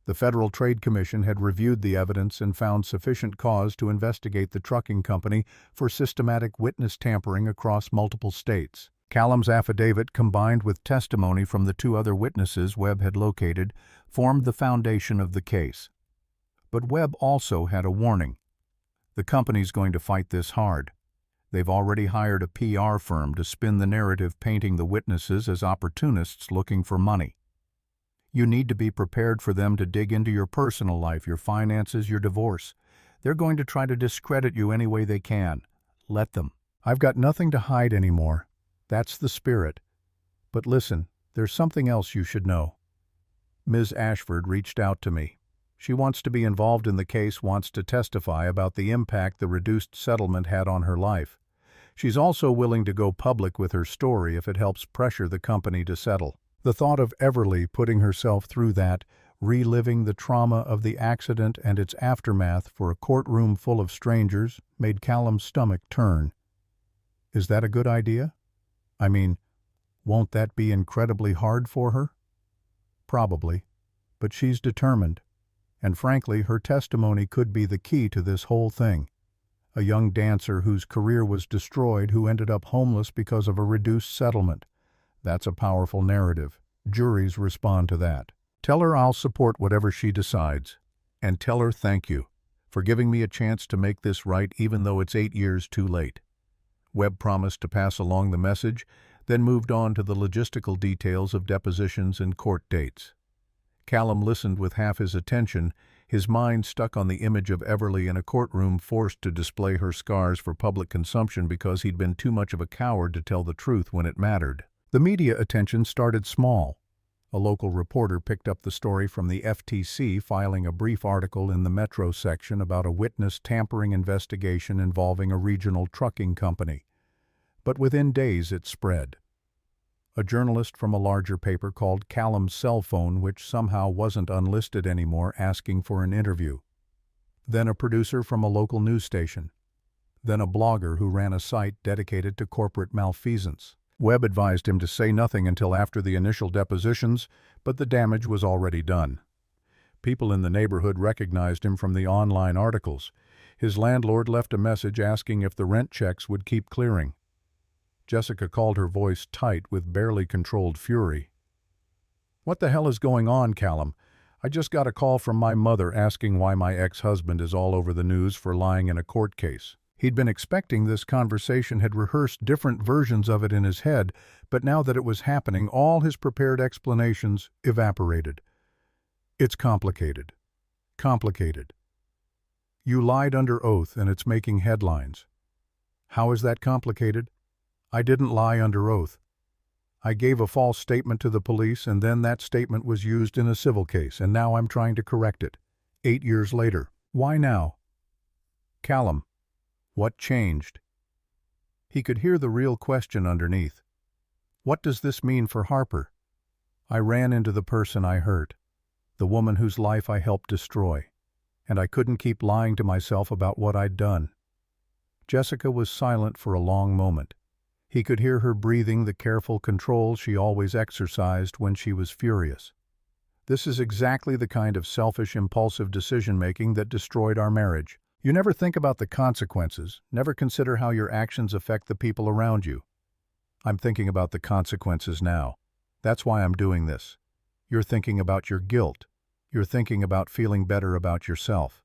The Federal Trade Commission had reviewed the evidence and found sufficient cause to investigate the trucking company for systematic witness tampering across multiple states. Callum's affidavit, combined with testimony from the 2 other witnesses Webb had located, formed the foundation of the case. But Webb also had a warning. The company's going to fight this hard. They've already hired a PR firm to spin the narrative, painting the witnesses as opportunists looking for money. You need to be prepared for them to dig into your personal life, your finances, your divorce. They're going to try to discredit you any way they can. Let them. I've got nothing to hide anymore. That's the spirit. But listen, there's something else you should know. Ms. Ashford reached out to me. She wants to be involved in the case, wants to testify about the impact the reduced settlement had on her life. She's also willing to go public with her story if it helps pressure the company to settle. The thought of Everly putting herself through that, reliving the trauma of the accident and its aftermath for a courtroom full of strangers, made Callum's stomach turn. Is that a good idea? I mean, won't that be incredibly hard for her? Probably. But she's determined. And frankly, her testimony could be the key to this whole thing. A young dancer whose career was destroyed, who ended up homeless because of a reduced settlement. That's a powerful narrative. Juries respond to that. Tell her I'll support whatever she decides. And tell her thank you for giving me a chance to make this right, even though it's 8 years too late. Webb promised to pass along the message, then moved on to the logistical details of depositions and court dates. Callum listened with half his attention, his mind stuck on the image of Everly in a courtroom, forced to display her scars for public consumption because he'd been too much of a coward to tell the truth when it mattered. The media attention started small. A local reporter picked up the story from the FTC, filing a brief article in the Metro section about a witness tampering investigation involving a regional trucking company. But within days it spread. A journalist from a larger paper called Callum's cell phone, which somehow wasn't unlisted anymore, asking for an interview. Then a producer from a local news station. Then a blogger who ran a site dedicated to corporate malfeasance. Webb advised him to say nothing until after the initial depositions, but the damage was already done. People in the neighborhood recognized him from the online articles. His landlord left a message asking if the rent checks would keep clearing. Jessica called, her voice tight with barely controlled fury. "What the hell is going on, Callum? I just got a call from my mother asking why my ex-husband is all over the news for lying in a court case." He'd been expecting this conversation, had rehearsed different versions of it in his head, but now that it was happening, all his prepared explanations evaporated. "It's complicated. Complicated. You lied under oath and it's making headlines." "How is that complicated?" "I didn't lie under oath. I gave a false statement to the police, and then that statement was used in a civil case, and now I'm trying to correct it. 8 years later. Why now?" "Callum, what changed?" He could hear the real question underneath. "What does this mean for Harper?" "I ran into the person I hurt, the woman whose life I helped destroy, and I couldn't keep lying to myself about what I'd done." Jessica was silent for a long moment. He could hear her breathing, the careful control she always exercised when she was furious. "This is exactly the kind of selfish, impulsive decision-making that destroyed our marriage. You never think about the consequences, never consider how your actions affect the people around you." I'm thinking about the consequences now. That's why I'm doing this. You're thinking about your guilt. You're thinking about feeling better about yourself.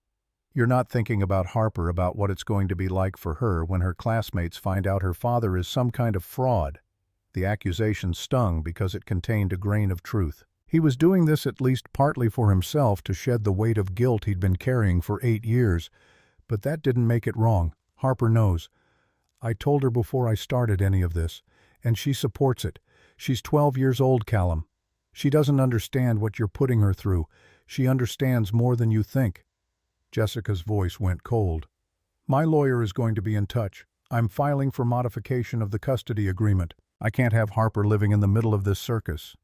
You're not thinking about Harper, about what it's going to be like for her when her classmates find out her father is some kind of fraud. The accusation stung because it contained a grain of truth. He was doing this at least partly for himself, to shed the weight of guilt he'd been carrying for 8 years. But that didn't make it wrong. Harper knows. I told her before I started any of this, and she supports it. She's 12 years old, Callum. She doesn't understand what you're putting her through. She understands more than you think. Jessica's voice went cold. My lawyer is going to be in touch. I'm filing for modification of the custody agreement. I can't have Harper living in the middle of this circus.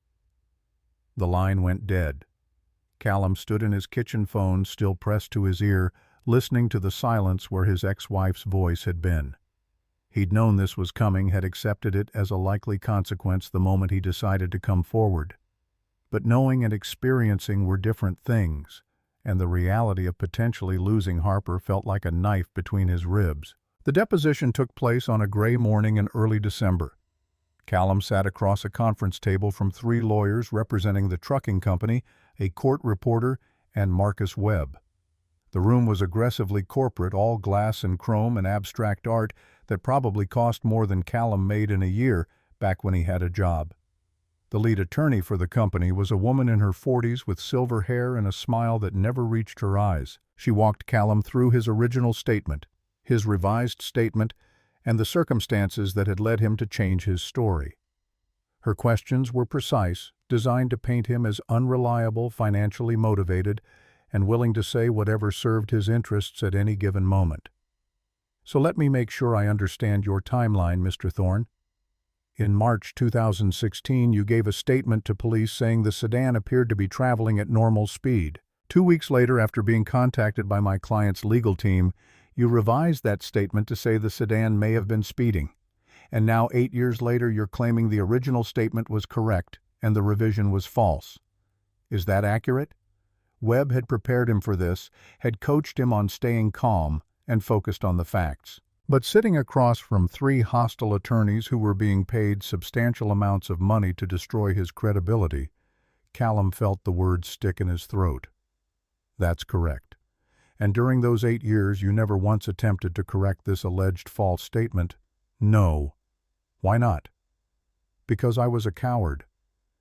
The line went dead. Callum stood in his kitchen phone, still pressed to his ear, listening to the silence where his ex-wife's voice had been. He'd known this was coming, had accepted it as a likely consequence the moment he decided to come forward. But knowing and experiencing were different things, and the reality of potentially losing Harper felt like a knife between his ribs. The deposition took place on a gray morning in early December. Callum sat across a conference table from 3 lawyers representing the trucking company, a court reporter, and Marcus Webb. The room was aggressively corporate, all glass and chrome and abstract art that probably cost more than Callum made in a year back when he had a job. The lead attorney for the company was a woman in her 40s with silver hair and a smile that never reached her eyes. She walked Callum through his original statement, his revised statement, and the circumstances that had led him to change his story. Her questions were precise, designed to paint him as unreliable, financially motivated, and willing to say whatever served his interests at any given moment. So let me make sure I understand your timeline, Mr. Thorne. In March 2016, you gave a statement to police saying the sedan appeared to be traveling at normal speed. 2 weeks later, after being contacted by my client's legal team, you revised that statement to say the sedan may have been speeding. And now, 8 years later, you're claiming the original statement was correct and the revision was false. Is that accurate? Webb had prepared him for this, had coached him on staying calm and focused on the facts. But sitting across from 3 hostile attorneys who were being paid substantial amounts of money to destroy his credibility, Callum felt the words stick in his throat. That's correct. And during those 8 years, you never once attempted to correct this alleged false statement? No. Why not? Because I was a coward.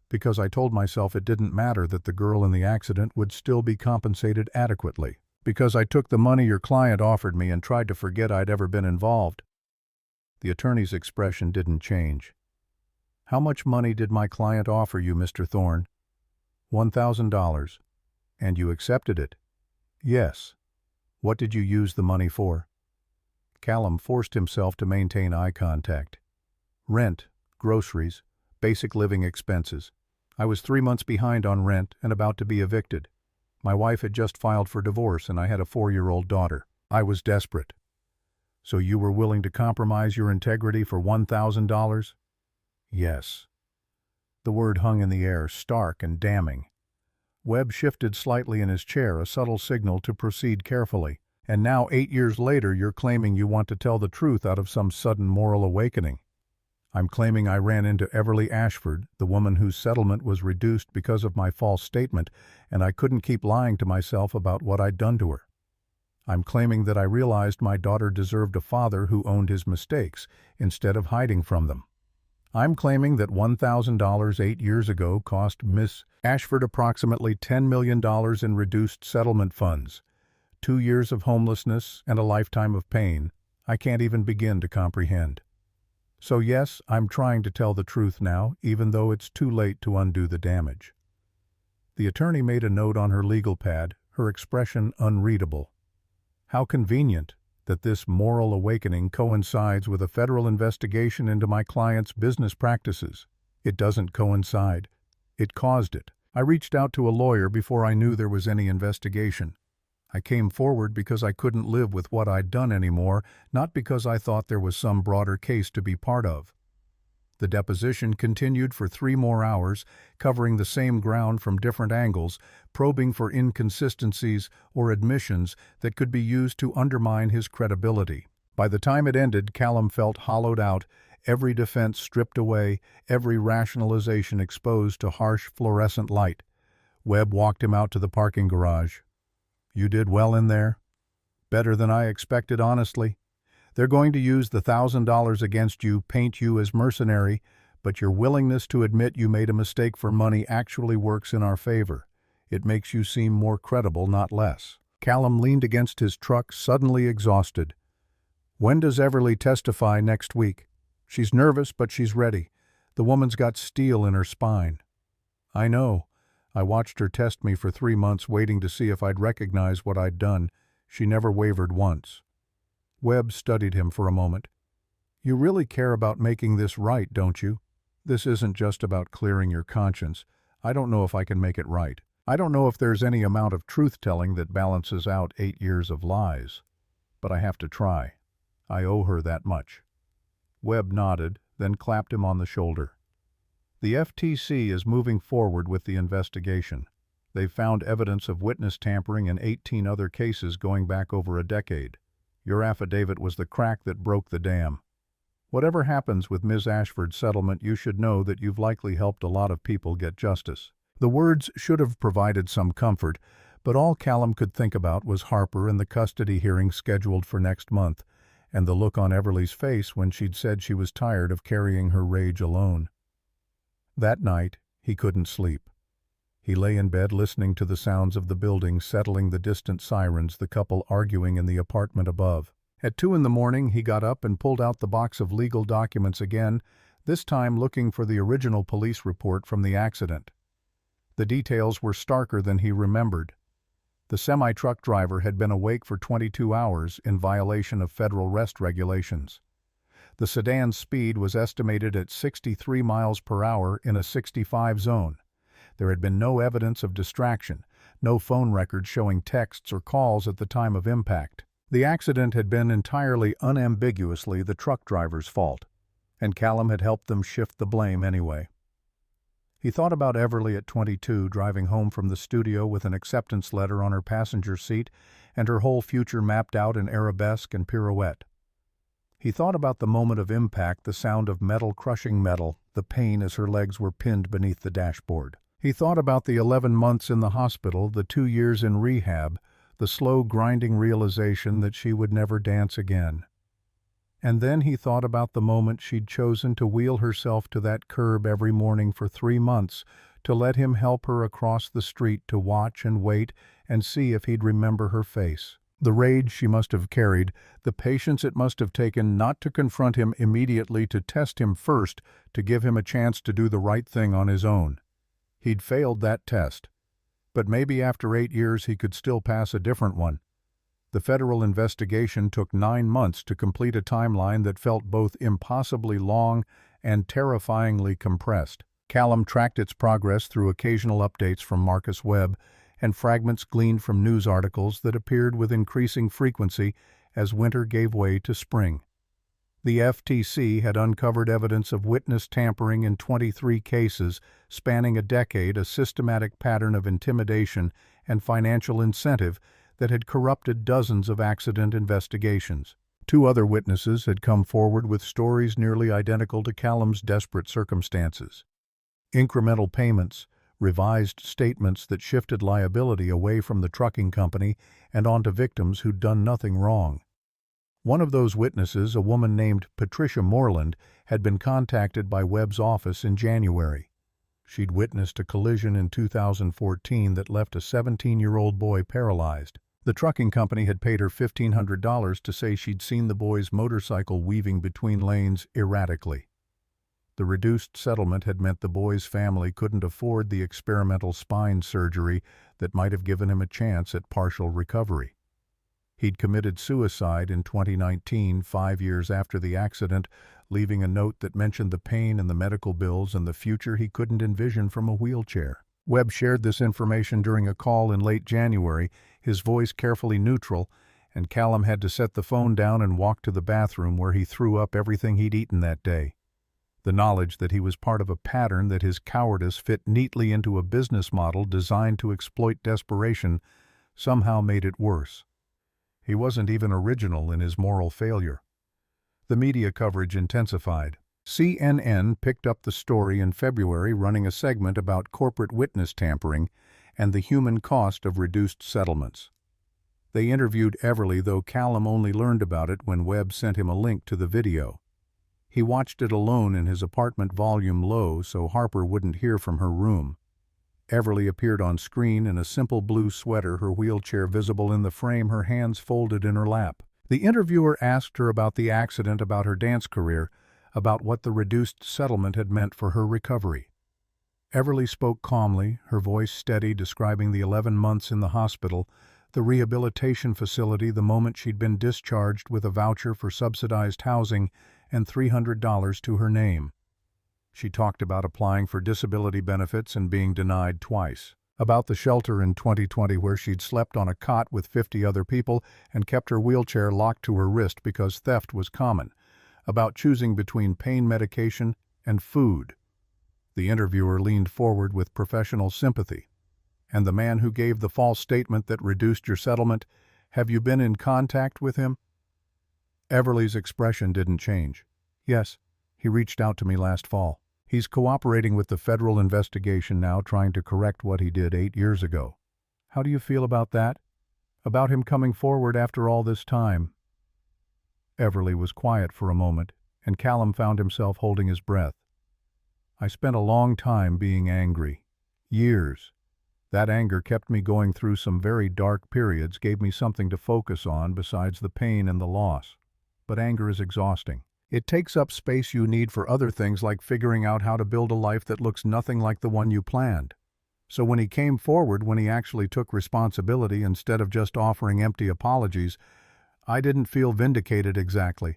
Because I told myself it didn't matter that the girl in the accident would still be compensated adequately. Because I took the money your client offered me and tried to forget I'd ever been involved. The attorney's expression didn't change. How much money did my client offer you, Mr. Thorne? $1,000. And you accepted it? Yes. What did you use the money for? Callum forced himself to maintain eye contact. Rent, groceries, basic living expenses. I was 3 months behind on rent and about to be evicted. My wife had just filed for divorce and I had a 4-year-old daughter. I was desperate. So you were willing to compromise your integrity for $1,000? Yes. The word hung in the air, stark and damning. Webb shifted slightly in his chair, a subtle signal to proceed carefully. And now, 8 years later, you're claiming you want to tell the truth out of some sudden moral awakening. I'm claiming I ran into Everly Ashford, the woman whose settlement was reduced because of my false statement, and I couldn't keep lying to myself about what I'd done to her. I'm claiming that I realized my daughter deserved a father who owned his mistakes, instead of hiding from them. I'm claiming that $1,000 8 years ago cost Miss Ashford approximately $10 million in reduced settlement funds, 2 years of homelessness, and a lifetime of pain I can't even begin to comprehend. So yes, I'm trying to tell the truth now, even though it's too late to undo the damage. The attorney made a note on her legal pad, her expression unreadable. How convenient that this moral awakening coincides with a federal investigation into my client's business practices. It doesn't coincide. It caused it. I reached out to a lawyer before I knew there was any investigation. I came forward because I couldn't live with what I'd done anymore, not because I thought there was some broader case to be part of. The deposition continued for 3 more hours, covering the same ground from different angles, probing for inconsistencies or admissions that could be used to undermine his credibility. By the time it ended, Callum felt hollowed out, every defense stripped away, every rationalization exposed to harsh fluorescent light. Webb walked him out to the parking garage. "You did well in there. Better than I expected, honestly. They're going to use the $1,000 against you, paint you as mercenary, but your willingness to admit you made a mistake for money actually works in our favor. It makes you seem more credible, not less." Callum leaned against his truck, suddenly exhausted. "When does Everly testify next week?" "She's nervous, but she's ready. The woman's got steel in her spine." "I know. I watched her test me for 3 months, waiting to see if I'd recognize what I'd done. She never wavered once." Webb studied him for a moment. "You really care about making this right, don't you? This isn't just about clearing your conscience. I don't know if I can make it right. I don't know if there's any amount of truth-telling that balances out 8 years of lies. But I have to try. I owe her that much." Webb nodded, then clapped him on the shoulder. "The FTC is moving forward with the investigation. They've found evidence of witness tampering in 18 other cases going back over a decade. Your affidavit was the crack that broke the dam. Whatever happens with Ms. Ashford's settlement, you should know that you've likely helped a lot of people get justice." The words should have provided some comfort, but all Callum could think about was Harper and the custody hearing scheduled for next month, and the look on Everly's face when she'd said she was tired of carrying her rage alone. That night, he couldn't sleep. He lay in bed listening to the sounds of the building settling, the distant sirens, the couple arguing in the apartment above. At 2 a.m, he got up and pulled out the box of legal documents again, this time looking for the original police report from the accident. The details were starker than he remembered. The semi-truck driver had been awake for 22 hours in violation of federal rest regulations. The sedan's speed was estimated at 63 miles per hour in a 65 zone. There had been no evidence of distraction, no phone records showing texts or calls at the time of impact. The accident had been entirely unambiguously the truck driver's fault, and Callum had helped them shift the blame anyway. He thought about Everly at 22, driving home from the studio with an acceptance letter on her passenger seat and her whole future mapped out in arabesque and pirouette. He thought about the moment of impact, the sound of metal crushing metal, the pain as her legs were pinned beneath the dashboard. He thought about the 11 months in the hospital, the 2 years in rehab, the slow grinding realization that she would never dance again. And then he thought about the moment she'd chosen to wheel herself to that curb every morning for 3 months, to let him help her across the street, to watch and wait and see if he'd remember her face. The rage she must have carried, the patience it must have taken not to confront him immediately, to test him first, to give him a chance to do the right thing on his own. He'd failed that test. But maybe after 8 years he could still pass a different one. The federal investigation took 9 months to complete, a timeline that felt both impossibly long and terrifyingly compressed. Callum tracked its progress through occasional updates from Marcus Webb and fragments gleaned from news articles that appeared with increasing frequency as winter gave way to spring. The FTC had uncovered evidence of witness tampering in 23 cases, spanning a decade, a systematic pattern of intimidation and financial incentive that had corrupted dozens of accident investigations. 2 other witnesses had come forward with stories nearly identical to Callum's desperate circumstances. Incremental payments, revised statements that shifted liability away from the trucking company and onto victims who'd done nothing wrong. One of those witnesses, a woman named Patricia Moreland, had been contacted by Webb's office in January. She'd witnessed a collision in 2014 that left a 17-year-old boy paralyzed. The trucking company had paid her $1,500 to say she'd seen the boy's motorcycle weaving between lanes erratically. The reduced settlement had meant the boy's family couldn't afford the experimental spine surgery that might have given him a chance at partial recovery. He'd committed suicide in 2019, 5 years after the accident, leaving a note that mentioned the pain and the medical bills and the future he couldn't envision from a wheelchair. Webb shared this information during a call in late January, his voice carefully neutral, and Callum had to set the phone down and walk to the bathroom where he threw up everything he'd eaten that day. The knowledge that he was part of a pattern, that his cowardice fit neatly into a business model designed to exploit desperation, somehow made it worse. He wasn't even original in his moral failure. The media coverage intensified. CNN picked up the story in February, running a segment about corporate witness tampering and the human cost of reduced settlements. They interviewed Everly, though Callum only learned about it when Webb sent him a link to the video. He watched it alone in his apartment, volume low, so Harper wouldn't hear from her room. Everly appeared on screen in a simple blue sweater, her wheelchair visible in the frame, her hands folded in her lap. The interviewer asked her about the accident, about her dance career, about what the reduced settlement had meant for her recovery. Everly spoke calmly, her voice steady, describing the 11 months in the hospital, the rehabilitation facility, the moment she'd been discharged with a voucher for subsidized housing and $300 to her name. She talked about applying for disability benefits and being denied twice. About the shelter in 2020 where she'd slept on a cot with 50 other people and kept her wheelchair locked to her wrist because theft was common. About choosing between pain medication and food. The interviewer leaned forward with professional sympathy. And the man who gave the false statement that reduced your settlement, have you been in contact with him? Everly's expression didn't change. Yes, he reached out to me last fall. He's cooperating with the federal investigation now, trying to correct what he did 8 years ago. How do you feel about that? About him coming forward after all this time? Everly was quiet for a moment, and Callum found himself holding his breath. I spent a long time being angry. Years. That anger kept me going through some very dark periods, gave me something to focus on besides the pain and the loss. But anger is exhausting. It takes up space you need for other things, like figuring out how to build a life that looks nothing like the one you planned. So when he came forward, when he actually took responsibility instead of just offering empty apologies, I didn't feel vindicated exactly.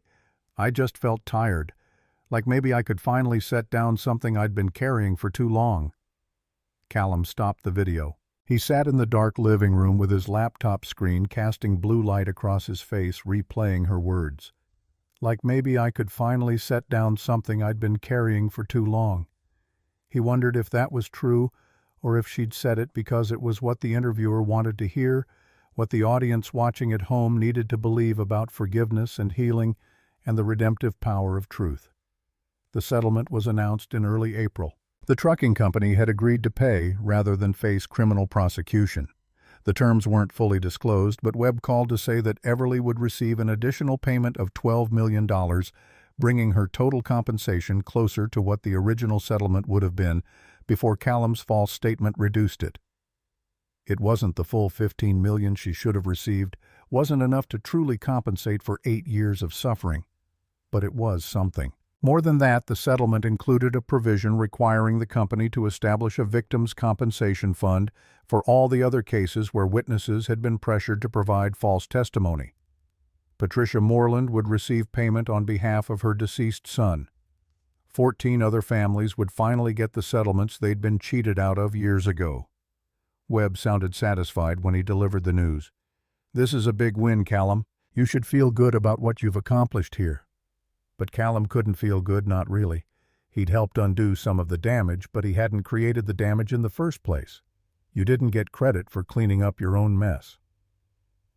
I just felt tired, like maybe I could finally set down something I'd been carrying for too long. Callum stopped the video. He sat in the dark living room with his laptop screen casting blue light across his face, replaying her words. Like maybe I could finally set down something I'd been carrying for too long. He wondered if that was true, or if she'd said it because it was what the interviewer wanted to hear, what the audience watching at home needed to believe about forgiveness and healing and the redemptive power of truth. The settlement was announced in early April. The trucking company had agreed to pay rather than face criminal prosecution. The terms weren't fully disclosed, but Webb called to say that Everly would receive an additional payment of $12 million, bringing her total compensation closer to what the original settlement would have been before Callum's false statement reduced it. It wasn't the full $15 million she should have received, wasn't enough to truly compensate for 8 years of suffering, but it was something. More than that, the settlement included a provision requiring the company to establish a victims' compensation fund for all the other cases where witnesses had been pressured to provide false testimony. Patricia Moreland would receive payment on behalf of her deceased son. 14 other families would finally get the settlements they'd been cheated out of years ago. Webb sounded satisfied when he delivered the news. "This is a big win, Callum. You should feel good about what you've accomplished here." But Callum couldn't feel good, not really. He'd helped undo some of the damage, but he hadn't created the damage in the first place. You didn't get credit for cleaning up your own mess.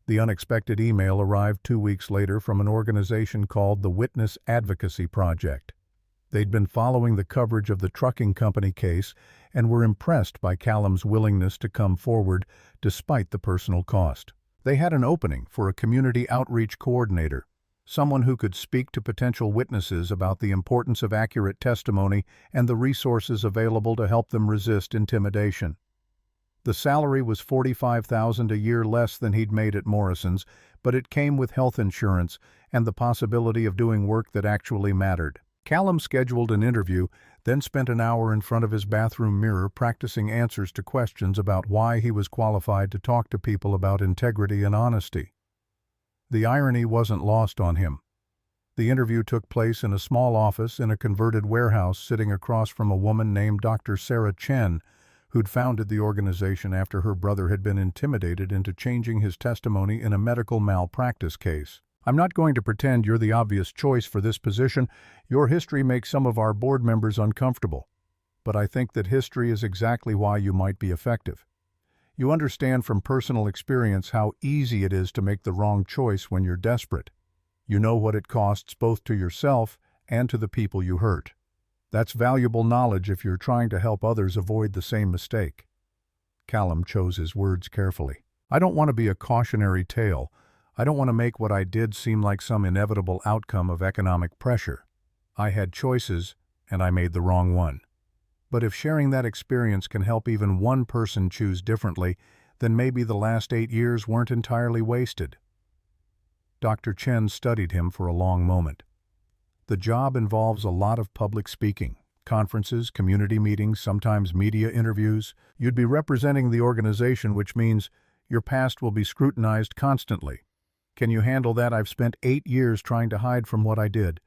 The unexpected email arrived 2 weeks later from an organization called the Witness Advocacy Project. They'd been following the coverage of the trucking company case and were impressed by Callum's willingness to come forward despite the personal cost. They had an opening for a community outreach coordinator, someone who could speak to potential witnesses about the importance of accurate testimony and the resources available to help them resist intimidation. The salary was $45,000 a year less than he'd made at Morrison's, but it came with health insurance and the possibility of doing work that actually mattered. Callum scheduled an interview, then spent an hour in front of his bathroom mirror practicing answers to questions about why he was qualified to talk to people about integrity and honesty. The irony wasn't lost on him. The interview took place in a small office in a converted warehouse sitting across from a woman named Dr. Sarah Chen, who'd founded the organization after her brother had been intimidated into changing his testimony in a medical malpractice case. "I'm not going to pretend you're the obvious choice for this position. Your history makes some of our board members uncomfortable. But I think that history is exactly why you might be effective. You understand from personal experience how easy it is to make the wrong choice when you're desperate. You know what it costs both to yourself and to the people you hurt. That's valuable knowledge if you're trying to help others avoid the same mistake. Callum chose his words carefully. I don't want to be a cautionary tale. I don't want to make what I did seem like some inevitable outcome of economic pressure. I had choices, and I made the wrong one. But if sharing that experience can help even one person choose differently, then maybe the last 8 years weren't entirely wasted. Dr. Chen studied him for a long moment. The job involves a lot of public speaking. Conferences, community meetings, sometimes media interviews. You'd be representing the organization, which means your past will be scrutinized constantly. Can you handle that? I've spent 8 years trying to hide from what I did.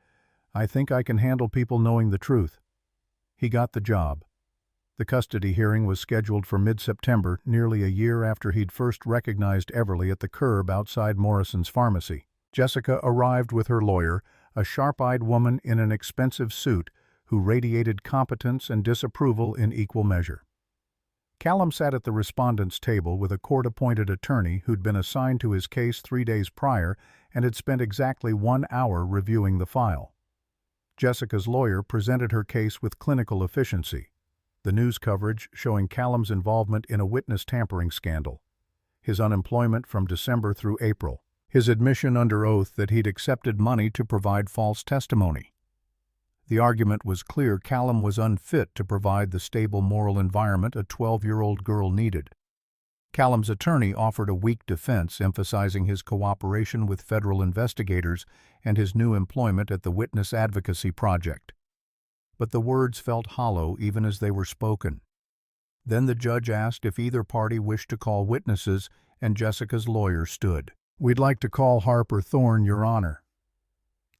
I think I can handle people knowing the truth. He got the job. The custody hearing was scheduled for mid-September, nearly a year after he'd first recognized Everly at the curb outside Morrison's pharmacy. Jessica arrived with her lawyer, a sharp-eyed woman in an expensive suit who radiated competence and disapproval in equal measure. Callum sat at the respondent's table with a court-appointed attorney who'd been assigned to his case 3 days prior and had spent exactly 1 hour reviewing the file. Jessica's lawyer presented her case with clinical efficiency, the news coverage showing Callum's involvement in a witness tampering scandal, his unemployment from December through April, his admission under oath that he'd accepted money to provide false testimony. The argument was clear: Callum was unfit to provide the stable moral environment a 12-year-old girl needed. Callum's attorney offered a weak defense, emphasizing his cooperation with federal investigators and his new employment at the Witness Advocacy Project. But the words felt hollow even as they were spoken. Then the judge asked if either party wished to call witnesses, and Jessica's lawyer stood. "We'd like to call Harper Thorne, Your Honor."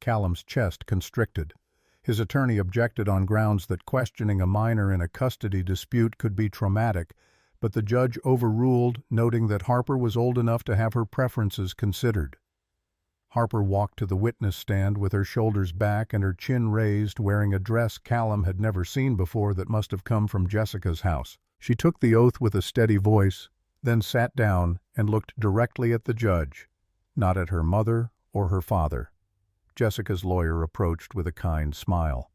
Callum's chest constricted. His attorney objected on grounds that questioning a minor in a custody dispute could be traumatic, but the judge overruled, noting that Harper was old enough to have her preferences considered. Harper walked to the witness stand with her shoulders back and her chin raised, wearing a dress Callum had never seen before that must have come from Jessica's house. She took the oath with a steady voice, then sat down and looked directly at the judge, not at her mother or her father. Jessica's lawyer approached with a kind smile.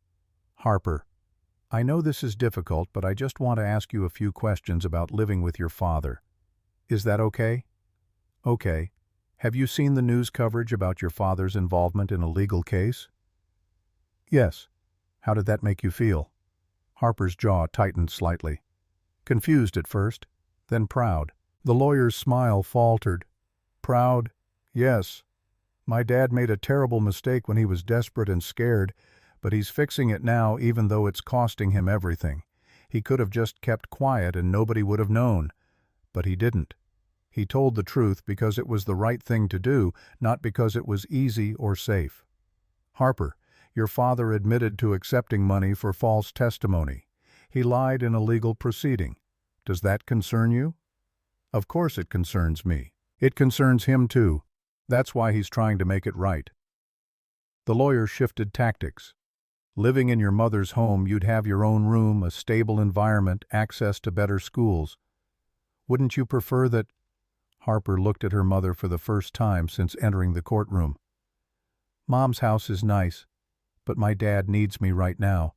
"Harper, I know this is difficult, but I just want to ask you a few questions about living with your father. Is that okay?" "Okay. Have you seen the news coverage about your father's involvement in a legal case?" "Yes. How did that make you feel?" Harper's jaw tightened slightly. Confused at first, then proud. The lawyer's smile faltered. "Proud? Yes. My dad made a terrible mistake when he was desperate and scared, but he's fixing it now even though it's costing him everything. He could have just kept quiet and nobody would have known. But he didn't. He told the truth because it was the right thing to do, not because it was easy or safe. Harper, your father admitted to accepting money for false testimony. He lied in a legal proceeding. Does that concern you?" "Of course it concerns me. It concerns him too. That's why he's trying to make it right." The lawyer shifted tactics. "Living in your mother's home, you'd have your own room, a stable environment, access to better schools. Wouldn't you prefer that—" Harper looked at her mother for the first time since entering the courtroom. "Mom's house is nice, but my dad needs me right now.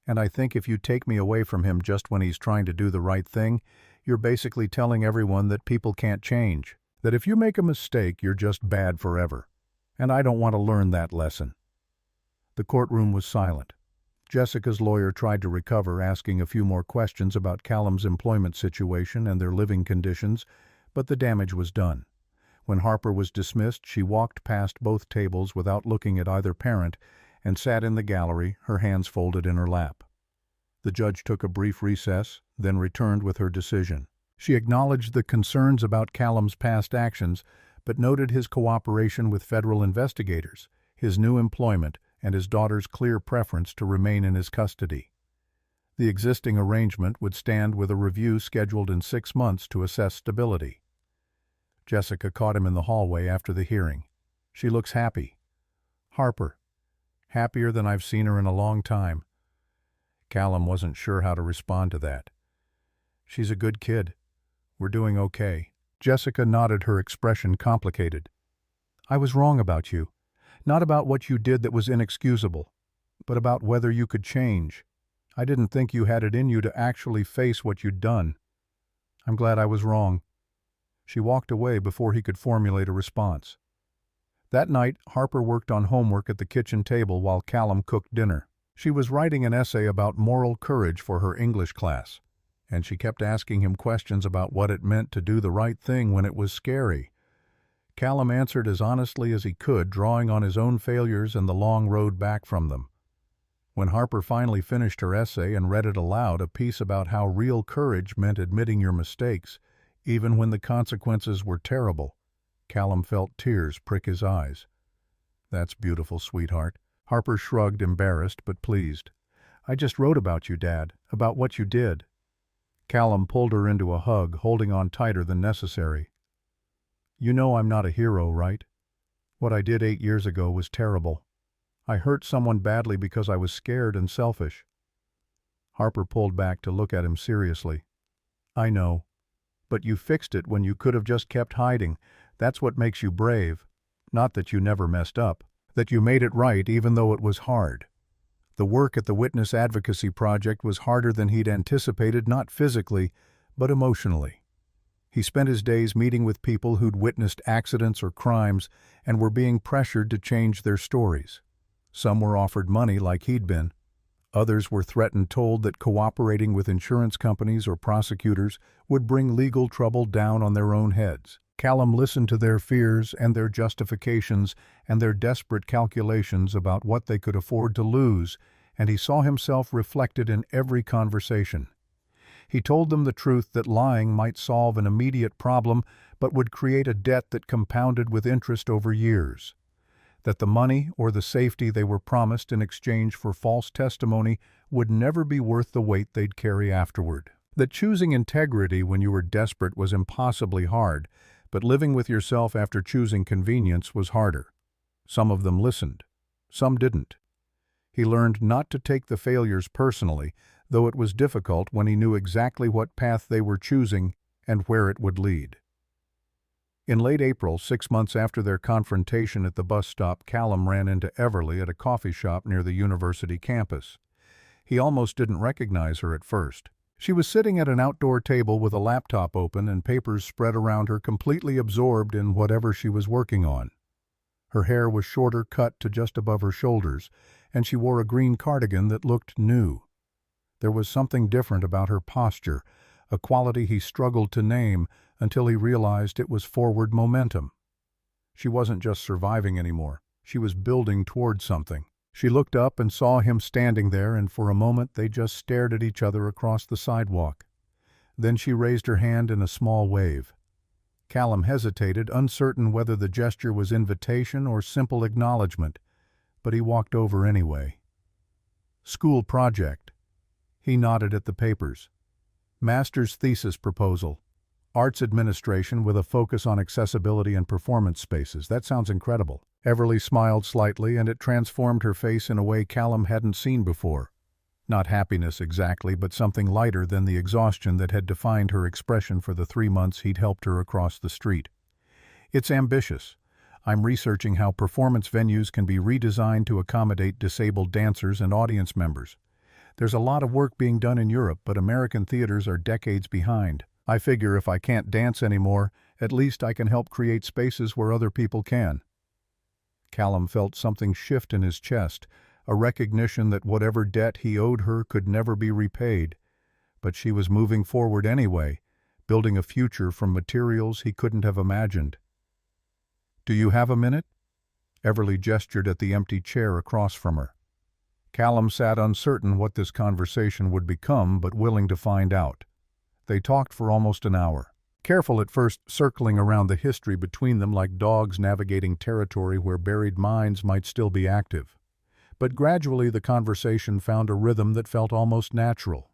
And I think if you take me away from him just when he's trying to do the right thing, you're basically telling everyone that people can't change. That if you make a mistake, you're just bad forever. And I don't want to learn that lesson." The courtroom was silent. Jessica's lawyer tried to recover, asking a few more questions about Callum's employment situation and their living conditions, but the damage was done. When Harper was dismissed, she walked past both tables without looking at either parent and sat in the gallery, her hands folded in her lap. The judge took a brief recess, then returned with her decision. She acknowledged the concerns about Callum's past actions, but noted his cooperation with federal investigators, his new employment, and his daughter's clear preference to remain in his custody. The existing arrangement would stand with a review scheduled in 6 months to assess stability. Jessica caught him in the hallway after the hearing. "She looks happy." "Harper, happier than I've seen her in a long time." Callum wasn't sure how to respond to that. "She's a good kid. We're doing okay." Jessica nodded, her expression complicated. "I was wrong about you. Not about what you did that was inexcusable. but about whether you could change. I didn't think you had it in you to actually face what you'd done. I'm glad I was wrong." She walked away before he could formulate a response. That night, Harper worked on homework at the kitchen table while Callum cooked dinner. She was writing an essay about moral courage for her English class, and she kept asking him questions about what it meant to do the right thing when it was scary. Callum answered as honestly as he could, drawing on his own failures and the long road back from them. When Harper finally finished her essay and read it aloud, a piece about how real courage meant admitting your mistakes, even when the consequences were terrible, Callum felt tears prick his eyes. "That's beautiful, sweetheart." Harper shrugged, embarrassed but pleased. "I just wrote about you, Dad, about what you did." Callum pulled her into a hug, holding on tighter than necessary. "You know I'm not a hero, right? What I did 8 years ago was terrible. I hurt someone badly because I was scared and selfish." Harper pulled back to look at him seriously. "I know. But you fixed it when you could have just kept hiding. That's what makes you brave. Not that you never messed up. That you made it right even though it was hard." The work at the Witness Advocacy Project was harder than he'd anticipated, not physically, but emotionally. He spent his days meeting with people who'd witnessed accidents or crimes and were being pressured to change their stories. Some were offered money like he'd been. Others were told that cooperating with insurance companies or prosecutors would bring legal trouble down on their own heads. Callum listened to their fears and their justifications and their desperate calculations about what they could afford to lose, and he saw himself reflected in every conversation. He told them the truth that lying might solve an immediate problem but would create a debt that compounded with interest over years. That the money or the safety they were promised in exchange for false testimony would never be worth the weight they'd carry afterward. That choosing integrity when you were desperate was impossibly hard, but living with yourself after choosing convenience was harder. Some of them listened. Some didn't. He learned not to take the failures personally, though it was difficult when he knew exactly what path they were choosing and where it would lead. In late April, 6 months after their confrontation at the bus stop, Callum ran into Everly at a coffee shop near the university campus. He almost didn't recognize her at first. She was sitting at an outdoor table with a laptop open and papers spread around her, completely absorbed in whatever she was working on. Her hair was shorter, cut to just above her shoulders, and she wore a green cardigan that looked new. There was something different about her posture, a quality he struggled to name until he realized it was forward momentum. She wasn't just surviving anymore. She was building toward something. She looked up and saw him standing there, and for a moment they just stared at each other across the sidewalk. Then she raised her hand in a small wave. Callum hesitated, uncertain whether the gesture was invitation or simple acknowledgement, but he walked over anyway. "School project." He nodded at the papers. "Master's thesis proposal. Arts administration with a focus on accessibility and performance spaces. That sounds incredible." Everly smiled slightly, and it transformed her face in a way Callum hadn't seen before. Not happiness exactly, but something lighter than the exhaustion that had defined her expression for the 3 months he'd helped her across the street. "It's ambitious. I'm researching how performance venues can be redesigned to accommodate disabled dancers and audience members. There's a lot of work being done in Europe, but American theaters are decades behind. I figure if I can't dance anymore, at least I can help create spaces where other people can." Callum felt something shift in his chest, a recognition that whatever debt he owed her could never be repaid. But she was moving forward anyway, building a future from materials he couldn't have imagined. "Do you have a minute?" Everly gestured at the empty chair across from her. Callum sat uncertain what this conversation would become, but willing to find out. They talked for almost an hour, careful at first, circling around the history between them like dogs navigating territory where buried mines might still be active. But gradually the conversation found a rhythm that felt almost natural.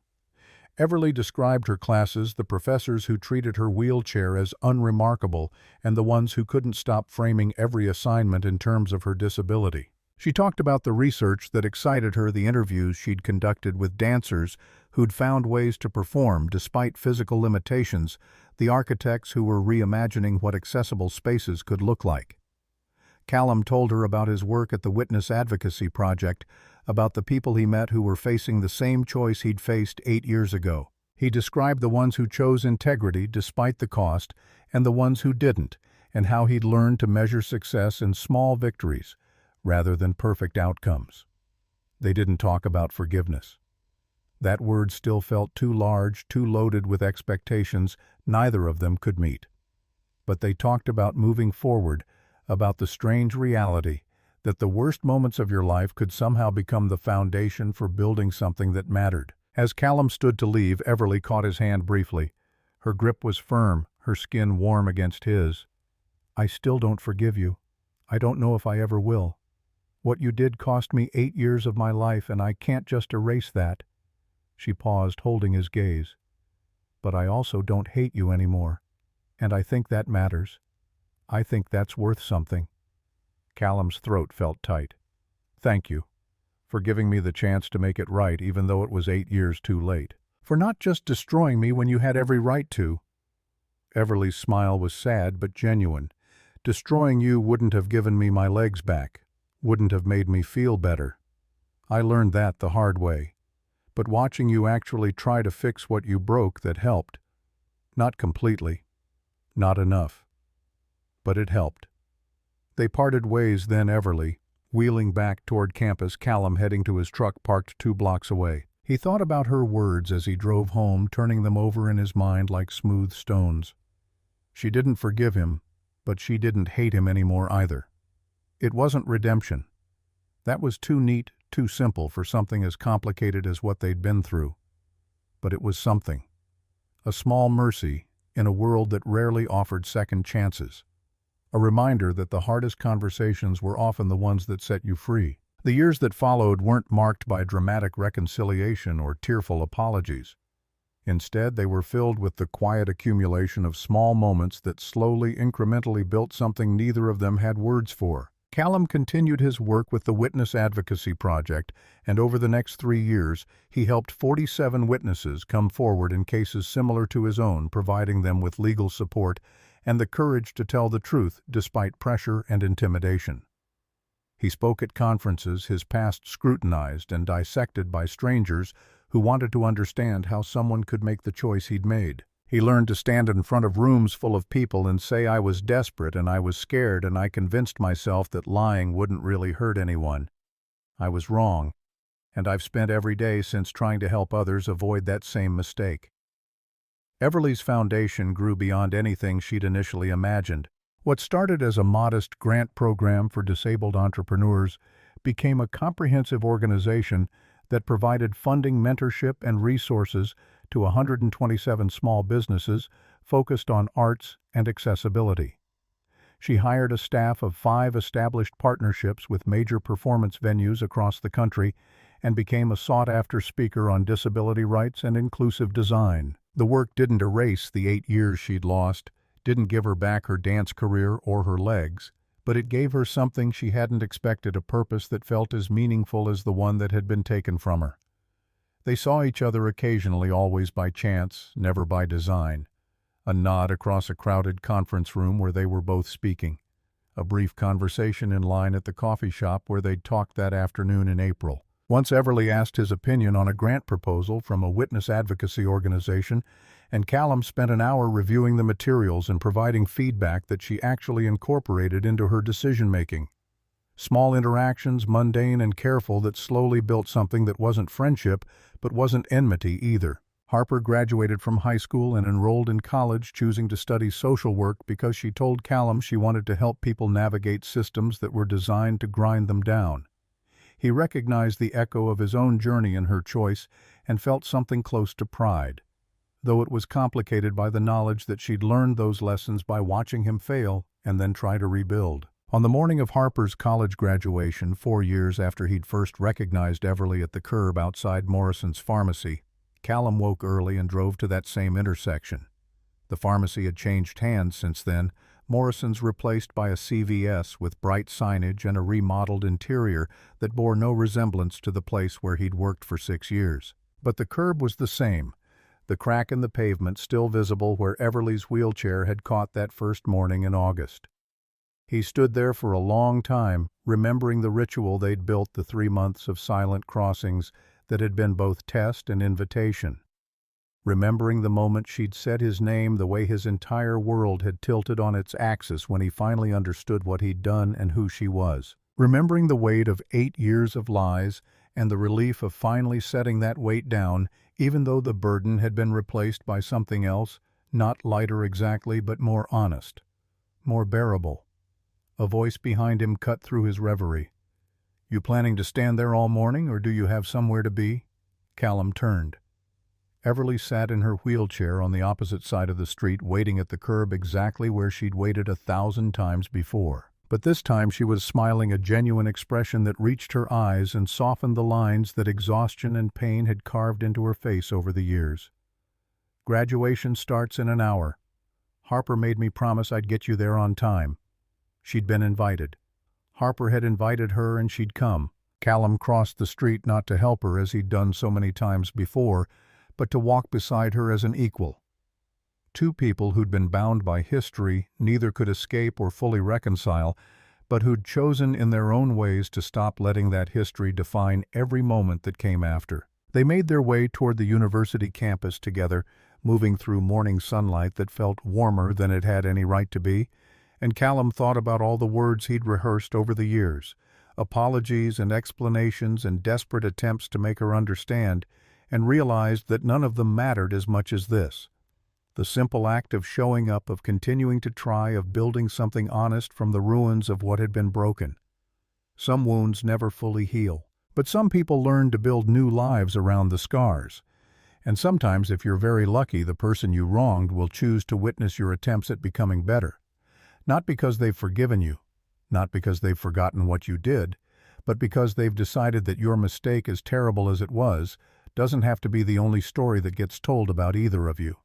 Everly described her classes, the professors who treated her wheelchair as unremarkable, and the ones who couldn't stop framing every assignment in terms of her disability. She talked about the research that excited her, the interviews she'd conducted with dancers who'd found ways to perform despite physical limitations, the architects who were reimagining what accessible spaces could look like. Callum told her about his work at the Witness Advocacy Project, about the people he met who were facing the same choice he'd faced 8 years ago. He described the ones who chose integrity despite the cost and the ones who didn't, and how he'd learned to measure success in small victories rather than perfect outcomes. They didn't talk about forgiveness. That word still felt too large, too loaded with expectations neither of them could meet. But they talked about moving forward, about the strange reality that the worst moments of your life could somehow become the foundation for building something that mattered. As Callum stood to leave, Everly caught his hand briefly. Her grip was firm, her skin warm against his. "I still don't forgive you. I don't know if I ever will. What you did cost me 8 years of my life, and I can't just erase that." She paused, holding his gaze. "But I also don't hate you anymore, and I think that matters. I think that's worth something." Callum's throat felt tight. "Thank you for giving me the chance to make it right even though it was 8 years too late. For not just destroying me when you had every right to." Everly's smile was sad but genuine. "Destroying you wouldn't have given me my legs back, wouldn't have made me feel better. I learned that the hard way. But watching you actually try to fix what you broke, that helped. Not completely. Not enough. But it helped." They parted ways then, Everly wheeling back toward campus, Callum heading to his truck parked 2 blocks away. He thought about her words as he drove home, turning them over in his mind like smooth stones. She didn't forgive him, but she didn't hate him anymore either. It wasn't redemption. That was too neat, too simple for something as complicated as what they'd been through. But it was something. A small mercy in a world that rarely offered second chances. A reminder that the hardest conversations were often the ones that set you free. The years that followed weren't marked by dramatic reconciliation or tearful apologies. Instead, they were filled with the quiet accumulation of small moments that slowly, incrementally built something neither of them had words for. Callum continued his work with the Witness Advocacy Project, and over the next 3 years, he helped 47 witnesses come forward in cases similar to his own, providing them with legal support and the courage to tell the truth despite pressure and intimidation. He spoke at conferences, his past scrutinized and dissected by strangers who wanted to understand how someone could make the choice he'd made. He learned to stand in front of rooms full of people and say, "I was desperate and I was scared and I convinced myself that lying wouldn't really hurt anyone. I was wrong, and I've spent every day since trying to help others avoid that same mistake." Everly's foundation grew beyond anything she'd initially imagined. What started as a modest grant program for disabled entrepreneurs became a comprehensive organization that provided funding, mentorship, and resources to 127 small businesses focused on arts and accessibility. She hired a staff of 5 established partnerships with major performance venues across the country and became a sought-after speaker on disability rights and inclusive design. The work didn't erase the 8 years she'd lost, didn't give her back her dance career or her legs, but it gave her something she hadn't expected, a purpose that felt as meaningful as the one that had been taken from her. They saw each other occasionally, always by chance, never by design. A nod across a crowded conference room where they were both speaking. A brief conversation in line at the coffee shop where they'd talked that afternoon in April. Once Everly asked his opinion on a grant proposal from a witness advocacy organization, and Callum spent an hour reviewing the materials and providing feedback that she actually incorporated into her decision-making. Small interactions, mundane and careful, that slowly built something that wasn't friendship, but wasn't enmity either. Harper graduated from high school and enrolled in college, choosing to study social work because she told Callum she wanted to help people navigate systems that were designed to grind them down. He recognized the echo of his own journey in her choice and felt something close to pride, though it was complicated by the knowledge that she'd learned those lessons by watching him fail and then try to rebuild. On the morning of Harper's college graduation, 4 years after he'd first recognized Everly at the curb outside Morrison's pharmacy, Callum woke early and drove to that same intersection. The pharmacy had changed hands since then, Morrison's replaced by a CVS with bright signage and a remodeled interior that bore no resemblance to the place where he'd worked for 6 years. But the curb was the same, the crack in the pavement still visible where Everly's wheelchair had caught that first morning in August. He stood there for a long time, remembering the ritual they'd built, the 3 months of silent crossings that had been both test and invitation. Remembering the moment she'd said his name, the way his entire world had tilted on its axis when he finally understood what he'd done and who she was. Remembering the weight of 8 years of lies and the relief of finally setting that weight down, even though the burden had been replaced by something else, not lighter exactly, but more honest, more bearable. A voice behind him cut through his reverie. "You planning to stand there all morning, or do you have somewhere to be?" Callum turned. Everly sat in her wheelchair on the opposite side of the street, waiting at the curb exactly where she'd waited 1,000 times before. But this time she was smiling, a genuine expression that reached her eyes and softened the lines that exhaustion and pain had carved into her face over the years. "Graduation starts in an hour. Harper made me promise I'd get you there on time." She'd been invited. Harper had invited her and she'd come. Callum crossed the street not to help her as he'd done so many times before, but to walk beside her as an equal. Two people who'd been bound by history, neither could escape or fully reconcile, but who'd chosen in their own ways to stop letting that history define every moment that came after. They made their way toward the university campus together, moving through morning sunlight that felt warmer than it had any right to be, and Callum thought about all the words he'd rehearsed over the years, apologies and explanations and desperate attempts to make her understand, and realized that none of them mattered as much as this. The simple act of showing up, of continuing to try, of building something honest from the ruins of what had been broken. Some wounds never fully heal, but some people learn to build new lives around the scars. And sometimes, if you're very lucky, the person you wronged will choose to witness your attempts at becoming better. Not because they've forgiven you, not because they've forgotten what you did, but because they've decided that your mistake, as terrible as it was, doesn't have to be the only story that gets told about either of you.